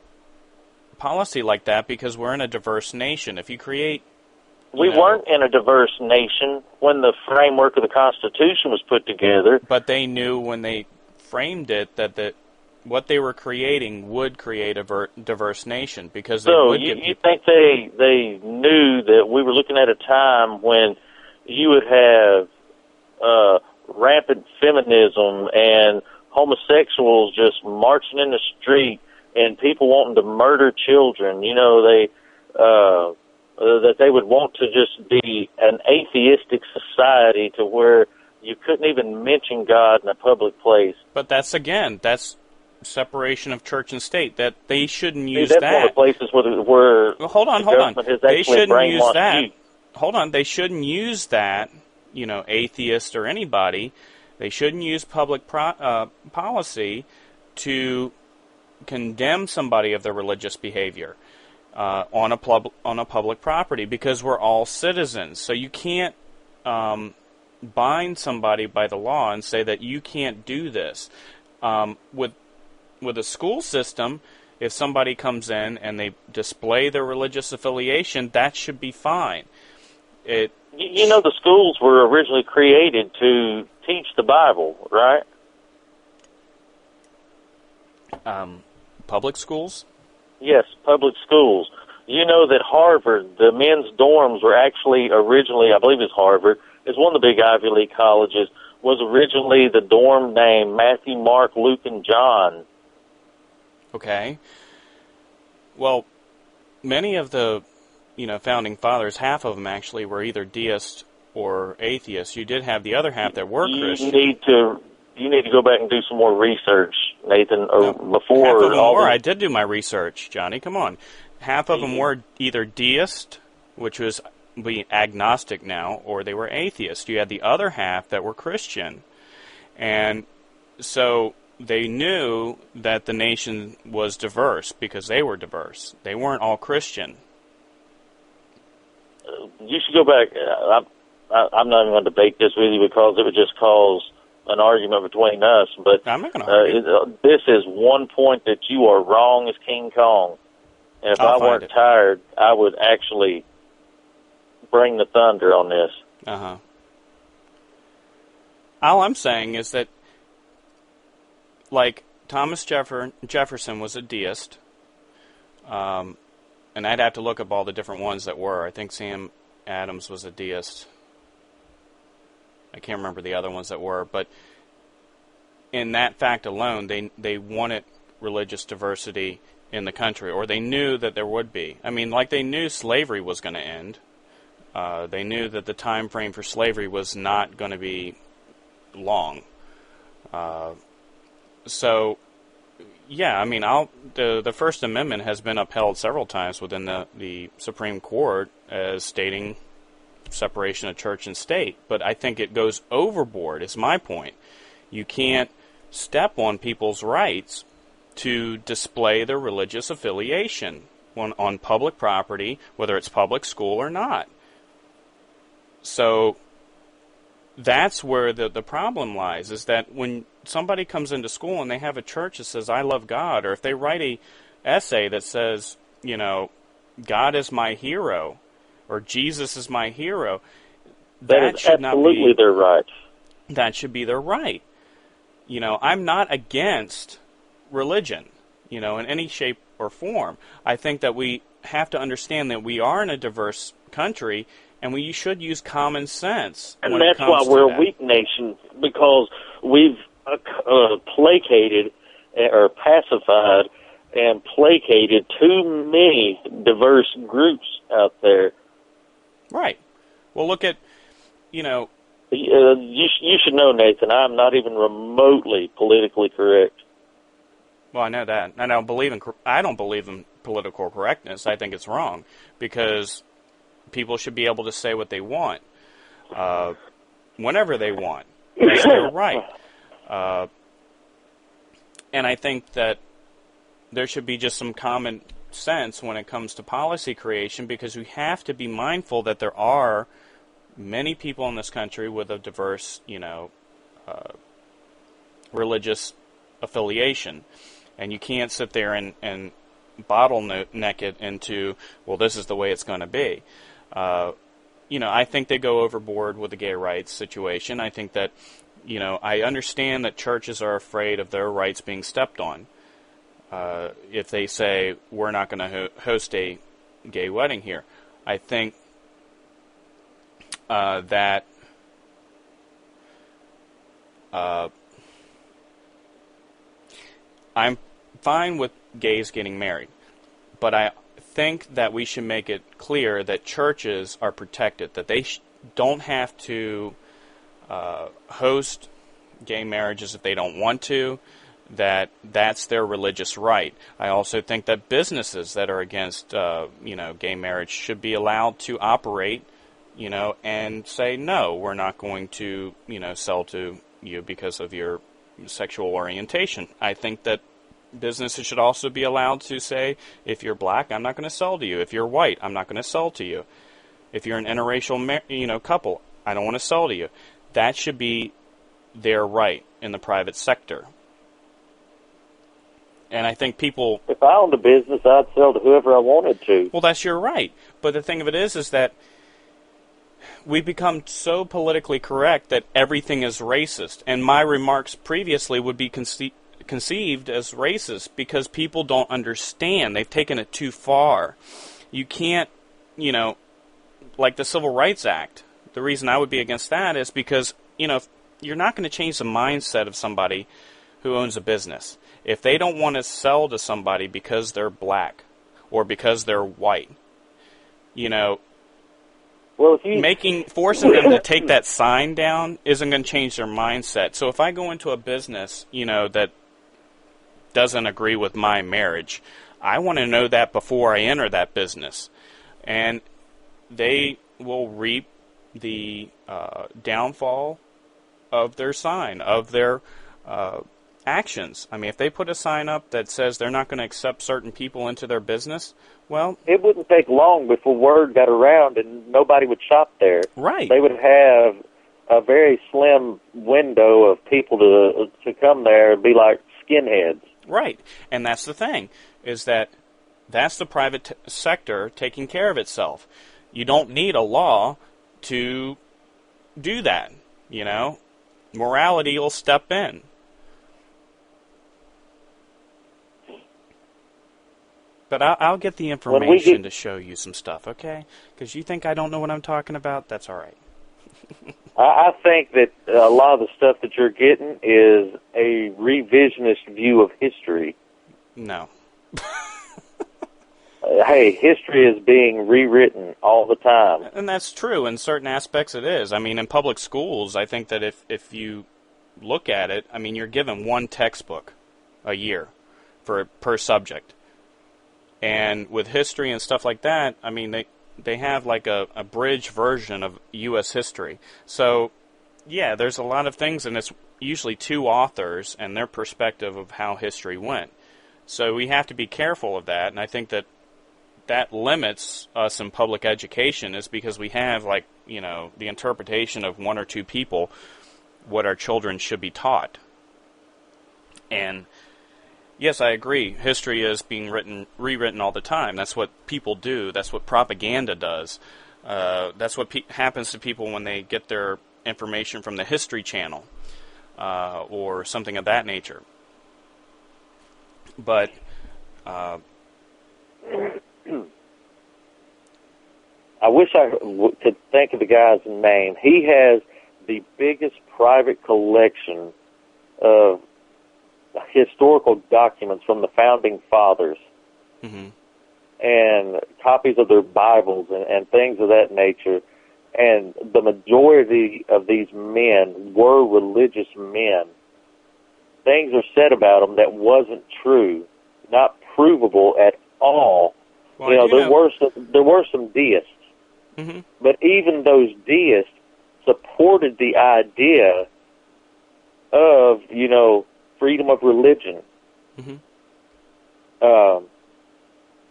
policy like that because we're in a diverse nation. If you create... We weren't in a diverse nation when the framework of the Constitution was put together. But they knew when they framed it that what they were creating would create a diverse nation because they would get people. So you think they knew that we were looking at a time when you would have rampant feminism and homosexuals just marching in the street and people wanting to murder children? That they would want to just be an atheistic society to where you couldn't even mention God in a public place. But that's separation of church and state. That they shouldn't use that's that. One of the places where hold on. They shouldn't use that. You. Hold on. They shouldn't use that. Atheist or anybody. They shouldn't use public policy to condemn somebody of their religious behavior on a public property because we're all citizens. So you can't bind somebody by the law and say that you can't do this. With a school system, if somebody comes in and they display their religious affiliation, that should be fine. The schools were originally created to teach the Bible, right? Public schools? Yes, public schools. You know that Harvard, the men's dorms were actually originally, I believe it's Harvard, it's one of the big Ivy League colleges, was originally the dorm name Matthew, Mark, Luke, and John. Okay. Well, many of the, founding fathers, half of them actually were either deists or atheists. You did have the other half that were Christian. You need to go back and do some more research, Nathan, before half of them all were. I did do my research, Johnny. Come on. Half of them were either deist, which was being agnostic now, or they were atheist. You had the other half that were Christian. And so they knew that the nation was diverse because they were diverse. They weren't all Christian. You should go back. I'm not even going to debate this with you because it would just cause an argument between us. But I'm not going to argue. This is one point that you are wrong as King Kong. And if I weren't tired, I would actually bring the thunder on this. Uh-huh. All I'm saying is that, like, Thomas Jefferson was a deist, and I'd have to look up all the different ones that were. I think Sam Adams was a deist. I can't remember the other ones that were, but in that fact alone, they wanted religious diversity in the country, or they knew that there would be. I mean, like they knew slavery was going to end. They knew that the time frame for slavery was not going to be long. So Yeah, I mean, the First Amendment has been upheld several times within the Supreme Court as stating separation of church and state, but I think it goes overboard, is my point. You can't step on people's rights to display their religious affiliation on public property, whether it's public school or not. So that's where the problem lies, is that when somebody comes into school and they have a church that says, I love God, or if they write a essay that says, God is my hero, or Jesus is my hero, that should absolutely not be their right. That should be their right. I'm not against religion, in any shape or form. I think that we have to understand that we are in a diverse country, and we should use common sense. And that's why we're a weak nation, because we've placated or pacified and placated too many diverse groups out there. Right. Well, look at, You should know, Nathan, I'm not even remotely politically correct. Well, I know that. I don't believe in political correctness. I think it's wrong, because people should be able to say what they want, whenever they want. That's their right. And I think that there should be just some common sense when it comes to policy creation, because we have to be mindful that there are many people in this country with a diverse, religious affiliation. And you can't sit there and bottleneck it into, well, this is the way it's going to be. I think they go overboard with the gay rights situation. I think that, I understand that churches are afraid of their rights being stepped on. If they say, we're not going to host a gay wedding here. I think that I'm fine with gays getting married, but I think that we should make it clear that churches are protected, that they don't have to host gay marriages if they don't want to, that's their religious right. I also think that businesses that are against gay marriage should be allowed to operate, and say, no, we're not going to sell to you because of your sexual orientation. I think that businesses should also be allowed to say, if you're black, I'm not going to sell to you. If you're white, I'm not going to sell to you. If you're an interracial couple, I don't want to sell to you. That should be their right in the private sector. And I think people... If I owned a business, I'd sell to whoever I wanted to. Well, that's your right. But the thing of it is that we've become so politically correct that everything is racist. And my remarks previously would be conceived as racist because people don't understand. They've taken it too far. You can't, like the Civil Rights Act. The reason I would be against that is because, you're not going to change the mindset of somebody who owns a business. If they don't want to sell to somebody because they're black or because they're white, forcing them to take that sign down isn't going to change their mindset. So if I go into a business, that doesn't agree with my marriage, I want to know that before I enter that business. And they will reap the downfall of their sign, of their actions. I mean, if they put a sign up that says they're not going to accept certain people into their business, well... It wouldn't take long before word got around and nobody would shop there. Right. They would have a very slim window of people to come there and be like skinheads. Right. And that's the thing, is that's the private sector taking care of itself. You don't need a law to do that, Morality will step in. But I'll get the information to show you some stuff, okay? Because you think I don't know what I'm talking about? That's all right. I think that a lot of the stuff that you're getting is a revisionist view of history. No. Hey, history is being rewritten all the time. And that's true. In certain aspects it is. I mean, in public schools, I think that if you look at it, I mean, you're given one textbook a year per subject. And with history and stuff like that, I mean, they have like a abridged version of U.S. history. So, yeah, there's a lot of things, and it's usually two authors and their perspective of how history went. So we have to be careful of that, and I think that limits us in public education is because we have, like, you know, the interpretation of one or two people what our children should be taught. And yes, I agree. History is being rewritten all the time. That's what people do. That's what propaganda does. That's what happens to people when they get their information from the History Channel or something of that nature. But I wish I could think of the guy's name. He has the biggest private collection of historical documents from the founding fathers, and copies of their Bibles and things of that nature. And the majority of these men were religious men. Things are said about them that wasn't true, not provable at all. Well, you know, there were some deists, but even those deists supported the idea of, you know, freedom of religion.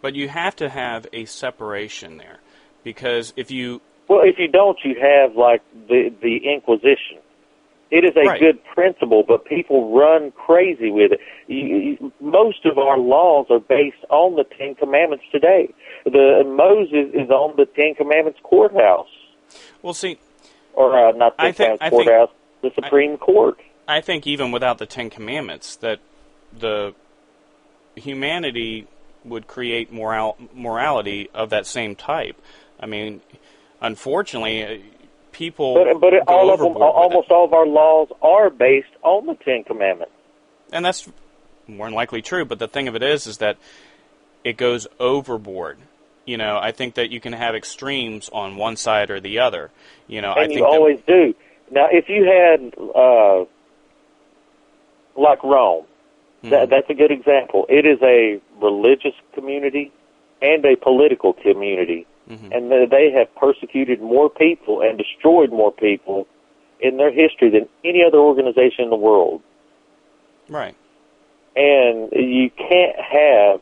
But you have to have a separation there, because if you don't, you have like the Inquisition. It is a good principle, but people run crazy with it. Most of our laws are based on the Ten Commandments today. Moses is on the Ten Commandments courthouse. Well, see, or not the Ten Commandments courthouse, the Supreme Court. I think even without the Ten Commandments, that the humanity would create morality of that same type. I mean, unfortunately, people but all of them, almost all of our laws are based on the Ten Commandments, and that's more than likely true. But the thing of it is that it goes overboard. You know, I think that you can have extremes on one side or the other. You know, and I think you always do. Now, if you had like Rome, that's a good example. It is a religious community and a political community. And they have persecuted more people and destroyed more people in their history than any other organization in the world. Right. And you can't have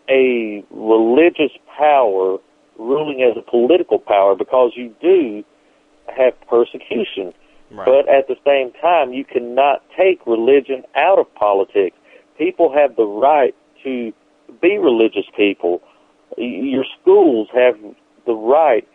a religious power ruling as a political power, because you do have persecution. Right. But at the same time, you cannot take religion out of politics. People have the right to be religious people. Your schools have the right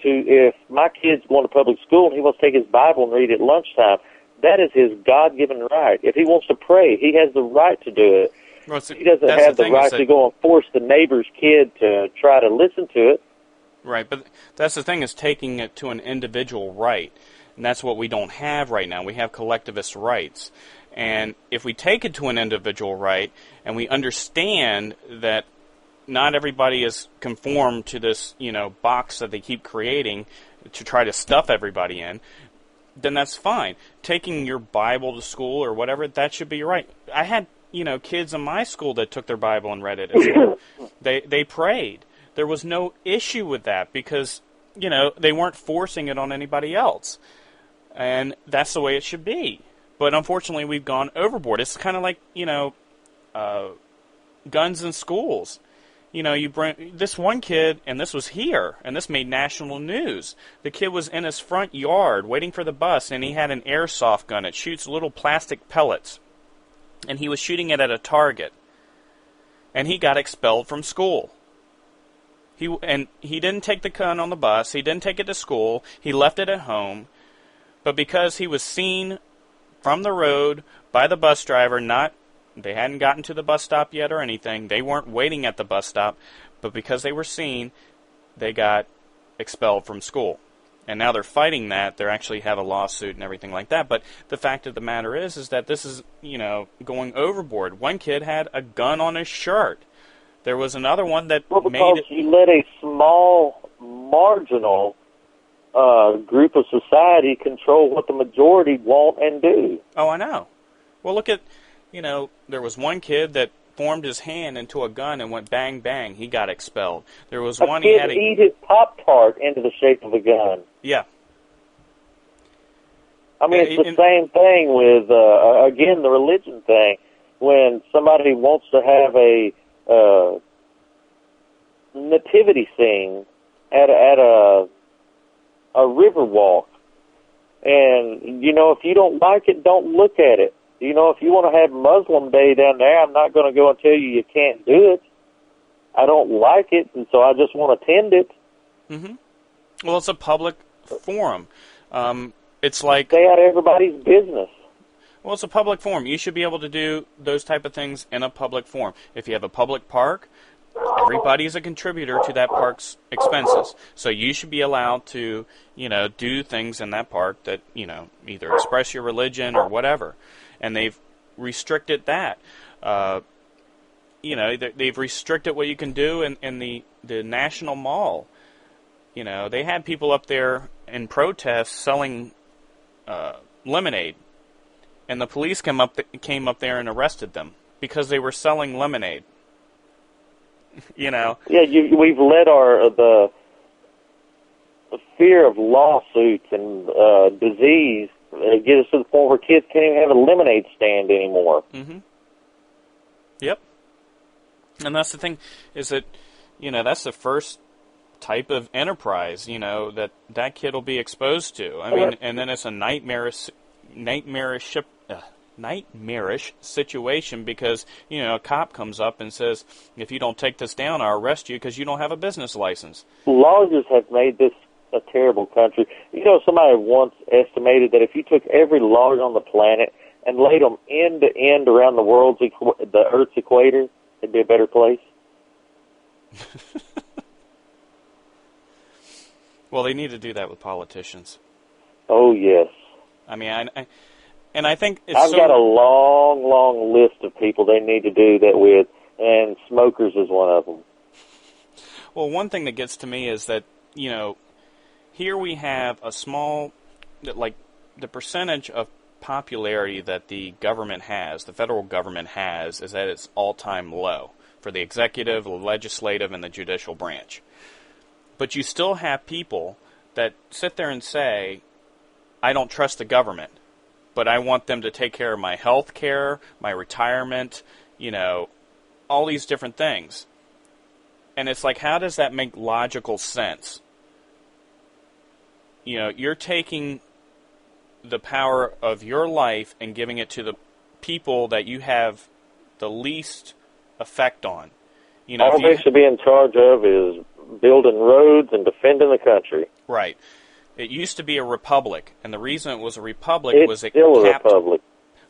to, if my kid's going to public school and he wants to take his Bible and read it at lunchtime, that is his God-given right. If he wants to pray, he has the right to do it. Well, he doesn't have the right to go and force the neighbor's kid to try to listen to it. Right, but that's the thing, is taking it to an individual right. And that's what we don't have right now. We have collectivist rights. And if we take it to an individual right, and we understand that not everybody is conformed to this, you know, box that they keep creating to try to stuff everybody in, then that's fine. Taking your Bible to school or whatever, that should be your right. I had, you know, kids in my school that took their Bible and read it as well. They prayed. There was no issue with that because, you know, they weren't forcing it on anybody else. And that's the way it should be. But unfortunately, we've gone overboard. It's kind of like, you know, guns in schools. You know, you bring this one kid, and this was here, and this made national news. The kid was in his front yard waiting for the bus, and he had an airsoft gun. It shoots little plastic pellets, and he was shooting it at a target. And he got expelled from school. He didn't take the gun on the bus. He didn't take it to school. He left it at home. But because he was seen from the road by the bus driver, they hadn't gotten to the bus stop yet or anything. They weren't waiting at the bus stop. But because they were seen, they got expelled from school. And now they're fighting that. They actually have a lawsuit and everything like that. But the fact of the matter is that this is, you know, going overboard. One kid had a gun on his shirt. There was another one that because you let a small, marginal group of society control what the majority want and do. Oh, I know. Well, look at, You know, there was one kid that formed his hand into a gun and went bang, bang. He got expelled. There was one he kid had eat his Pop-Tart into the shape of a gun. Yeah. I mean, it's the same thing with, again, the religion thing. When somebody wants to have a nativity scene at a river walk, and, you know, if you don't like it, don't look at it. You know, if you want to have Muslim Day down there, I'm not going to go and tell you can't do it. I don't like it, and so I just want to attend it. Mm-hmm. Well, it's a public forum. It's like... Stay out of everybody's business. Well, it's a public forum. You should be able to do those type of things in a public forum. If you have a public park, everybody is a contributor to that park's expenses. So you should be allowed to, you know, do things in that park that, you know, either express your religion or whatever. And they've restricted that. You know, they've restricted what you can do in the National Mall. You know, they had people up there in protest selling lemonade. And the police came up there and arrested them because they were selling lemonade. You know. Yeah, we've let the fear of lawsuits and disease get us to the point where kids can't even have a lemonade stand anymore. Mm-hmm. Yep. And that's the thing, is that, you know, that's the first type of enterprise, you know, that kid will be exposed to. I mean, and then it's a nightmarish situation because, you know, a cop comes up and says, if you don't take this down, I'll arrest you because you don't have a business license. Lawyers have made this a terrible country. You know, somebody once estimated that if you took every lawyer on the planet and laid them end to end around the Earth's equator, it'd be a better place. Well, they need to do that with politicians. Oh, yes. I mean, I think I've got a long, long list of people they need to do that with, and smokers is one of them. Well, one thing that gets to me is that, you know, here we have a small, like, the percentage of popularity that the government has, the federal government has, is at its all-time low for the executive, the legislative, and the judicial branch. But you still have people that sit there and say, I don't trust the government, but I want them to take care of my health care, my retirement, you know, all these different things. And it's like, how does that make logical sense? You know, you're taking the power of your life and giving it to the people that you have the least effect on. You know, all they should be in charge of is building roads and defending the country. Right. It used to be a republic, and the reason it was a republic was it still a republic.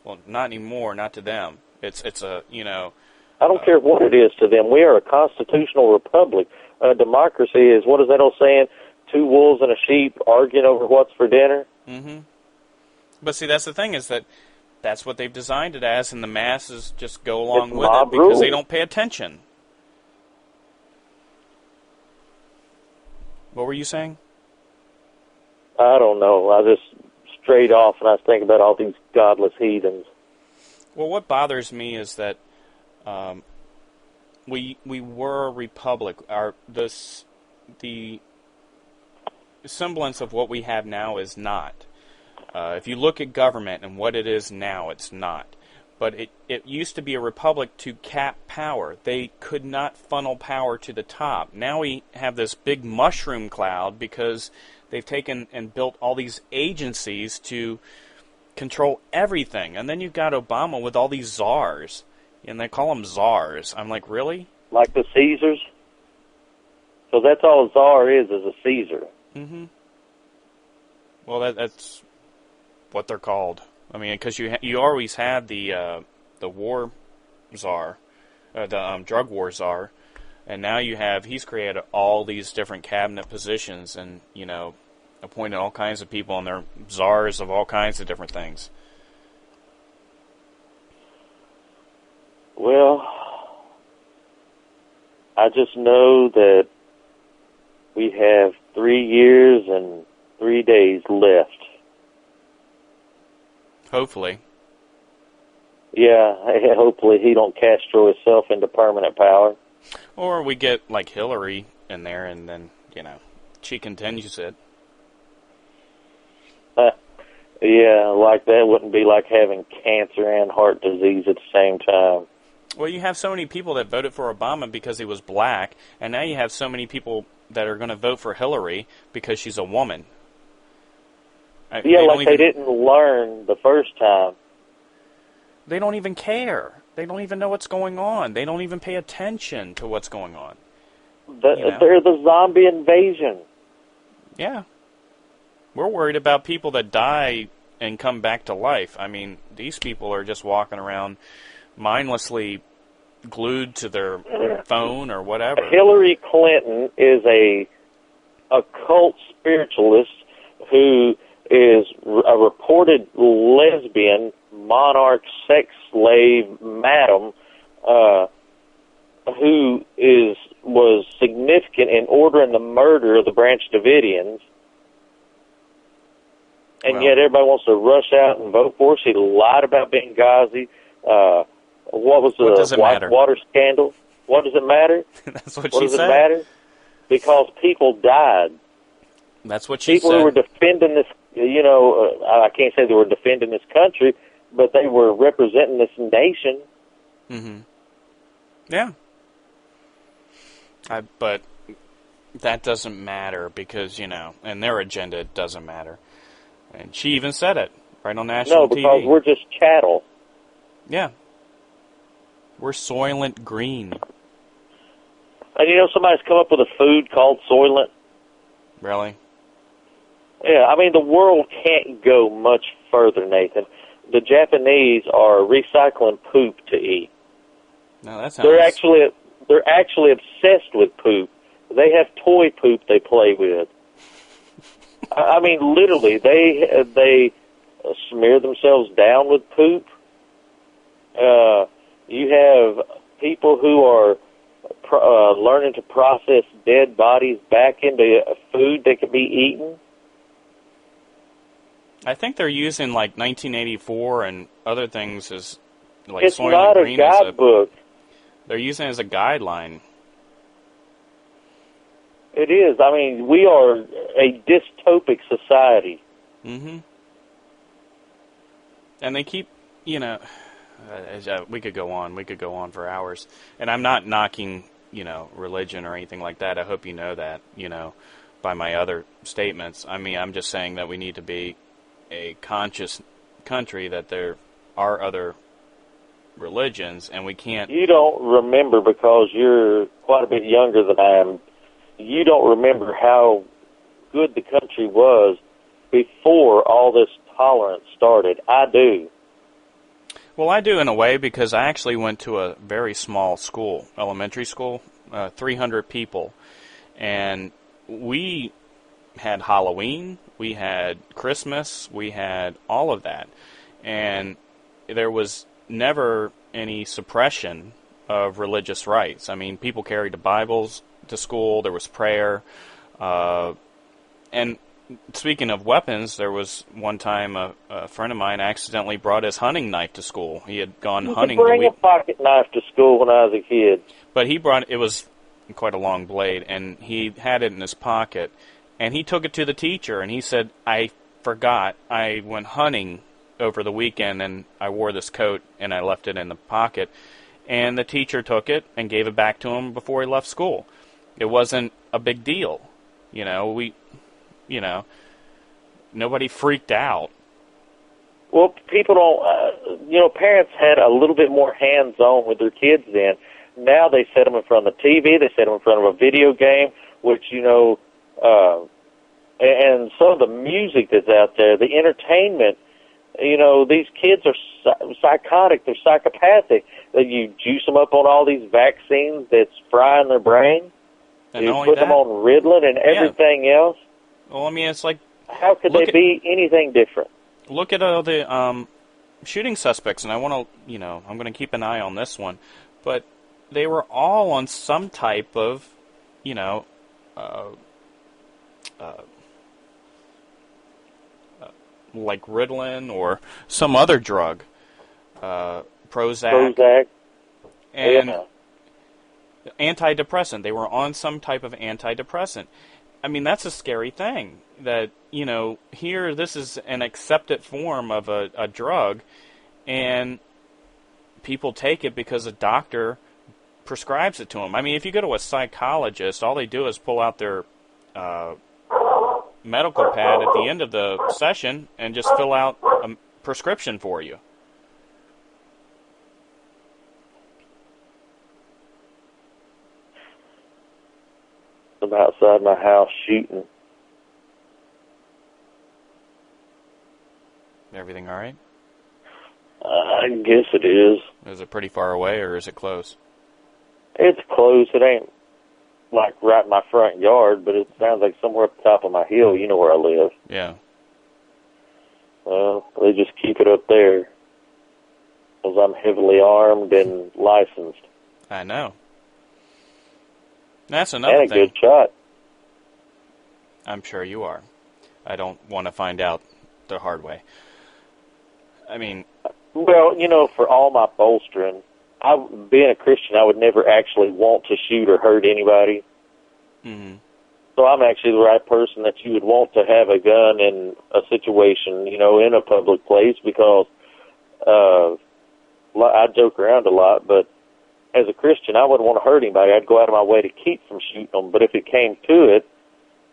Well, not anymore, not to them. It's a, you know... I don't care what it is to them. We are a constitutional republic. Democracy is, what is that old saying? 2 wolves and a sheep arguing over what's for dinner? Mm-hmm. But see, that's the thing, is that that's what they've designed it as, and the masses just go along with it because they don't pay attention. What were you saying? I don't know. I just strayed off and I was thinking about all these godless heathens. Well, what bothers me is that we were a republic. The semblance of what we have now is not. If you look at government and what it is now, it's not. But it used to be a republic to cap power. They could not funnel power to the top. Now we have this big mushroom cloud because they've taken and built all these agencies to control everything. And then you've got Obama with all these czars. And they call them czars. I'm like, really? Like the Caesars? So that's all a czar is a Caesar. Mm-hmm. Well, that's what they're called. I mean, because you always had the war czar, the drug war czar, and now he's created all these different cabinet positions and, you know, appointed all kinds of people, and they're czars of all kinds of different things. Well, I just know that we have 3 years and 3 days left. Hopefully. Yeah, hopefully he don't Castro himself into permanent power. Or we get, like, Hillary in there, and then, she continues it. Yeah, like that wouldn't be like having cancer and heart disease at the same time. Well, you have so many people that voted for Obama because he was black, and now you have so many people that are going to vote for Hillary because she's a woman. They didn't learn the first time. They don't even care. They don't even know what's going on. They don't even pay attention to what's going on. They're the zombie invasion. Yeah. We're worried about people that die and come back to life. I mean, these people are just walking around mindlessly glued to their phone or whatever. Hillary Clinton is a cult spiritualist who is a reported lesbian, monarch, sex slave, madam, who was significant in ordering the murder of the Branch Davidians. And yet everybody wants to rush out and vote for her. She lied about Benghazi. What was the water scandal? What does it matter? That's what she said. What does it matter? Because people died. That's what she said. People who were defending this, I can't say they were defending this country, but they were representing this nation. Mm-hmm. Yeah. But that doesn't matter because, and their agenda doesn't matter. And she even said it right on national TV. No, because we're just chattel. Yeah. We're Soylent Green. And somebody's come up with a food called Soylent. Really? Yeah, I mean, the world can't go much further, Nathan. The Japanese are recycling poop to eat. No, that sounds... They're actually obsessed with poop. They have toy poop they play with. I mean, literally, they smear themselves down with poop. You have people who are learning to process dead bodies back into food that can be eaten. I think they're using, 1984 and other things as, it's Soylent not Green a guidebook. They're using it as a guideline. It is. I mean, we are a dystopic society. Mm-hmm. And they keep, we could go on. We could go on for hours. And I'm not knocking, religion or anything like that. I hope you know that, by my other statements. I mean, I'm just saying that we need to be a conscious country, that there are other religions, and we can't... You don't remember because you're quite a bit younger than I am. You don't remember how good the country was before all this tolerance started. I do. Well, I do in a way because I actually went to a very small school, elementary school, 300 people. And we had Halloween, we had Christmas, we had all of that. And there was never any suppression of religious rights. I mean, people carried the Bibles to school, there was prayer. And speaking of weapons, there was one time a friend of mine accidentally brought his hunting knife to school. He had gone hunting. You could bring a pocket knife to school when I was a kid. But it was quite a long blade, and he had it in his pocket. And he took it to the teacher, and he said, I forgot. I went hunting over the weekend, and I wore this coat, and I left it in the pocket. And the teacher took it and gave it back to him before he left school. It wasn't a big deal. Nobody freaked out. Well, people don't, parents had a little bit more hands-on with their kids then. Now they set them in front of the TV, they set them in front of a video game, which, and some of the music that's out there, the entertainment, these kids are psychotic, they're psychopathic. You juice them up on all these vaccines that's frying their brain. And you put them on Ritalin and everything else. Well, I mean, it's like... How could they be anything different? Look at all the shooting suspects, and I want to, I'm going to keep an eye on this one, but they were all on some type of, like Ritalin or some other drug. Prozac. Prozac. And Yeah. antidepressant. They were on some type of antidepressant. I mean, that's a scary thing. That, here this is an accepted form of a drug, and people take it because a doctor prescribes it to them. I mean, if you go to a psychologist, all they do is pull out their medical pad at the end of the session and just fill out a prescription for you. I'm outside my house shooting. Everything all right? I guess it is. Is it pretty far away, or is it close? It's close. It ain't like right in my front yard, but it sounds like somewhere up the top of my hill. You know where I live. Yeah. Well, they just keep it up there because I'm heavily armed and licensed. I know. That's another and a thing. good shot. I'm sure you are. I don't want to find out the hard way. I mean... Well, for all my bolstering, being a Christian, I would never actually want to shoot or hurt anybody. Mm-hmm. So I'm actually the right person that you would want to have a gun in a situation, in a public place, because I joke around a lot, but as a Christian, I wouldn't want to hurt anybody. I'd go out of my way to keep from shooting them. But if it came to it,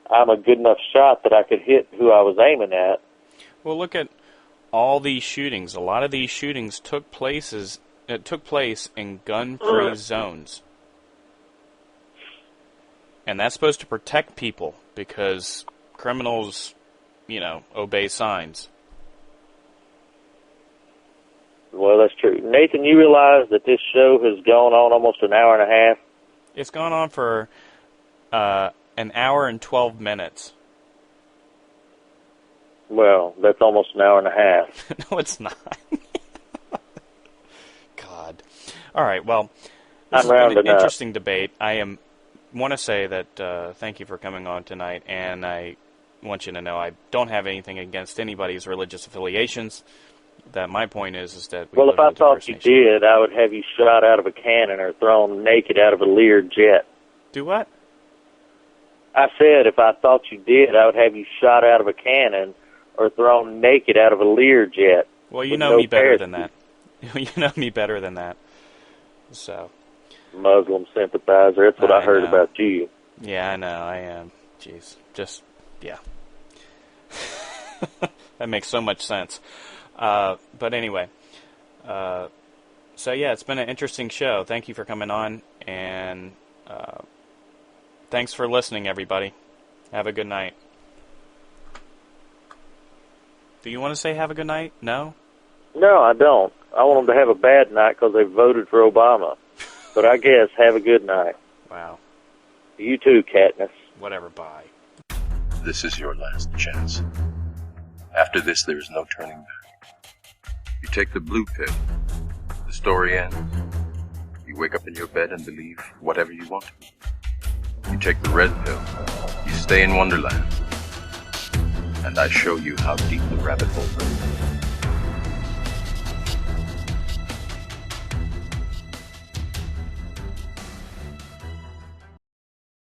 I'm a good enough shot that I could hit who I was aiming at. Well, look at all these shootings. A lot of these shootings took place in gun-free zones. And that's supposed to protect people because criminals, obey signs. Well, that's true. Nathan, you realize that this show has gone on almost an hour and a half? It's gone on for an hour and 12 minutes. Well, that's almost an hour and a half. No, it's not. God. All right, well, this has been an interesting debate. I want to say that thank you for coming on tonight, and I want you to know I don't have anything against anybody's religious affiliations. That my point is that well, if I thought you did, I would have you shot out of a cannon or thrown naked out of a Lear jet. Do what? I said if I thought you did, I would have you shot out of a cannon or thrown naked out of a Lear jet. Well, you know me better than that. You know me better than that. So. Muslim sympathizer. That's what I heard about you. Yeah, I know. I am. Jeez. Yeah. That makes so much sense. But anyway, so yeah, it's been an interesting show. Thank you for coming on, and thanks for listening, everybody. Have a good night. Do you want to say have a good night? No? No, I don't. I want them to have a bad night because they voted for Obama. But I guess have a good night. Wow. You too, Katniss. Whatever, bye. This is your last chance. After this, there is no turning back. You take the blue pill. The story ends. You wake up in your bed and believe whatever you want to. You take the red pill. You stay in Wonderland. And I show you how deep the rabbit hole goes.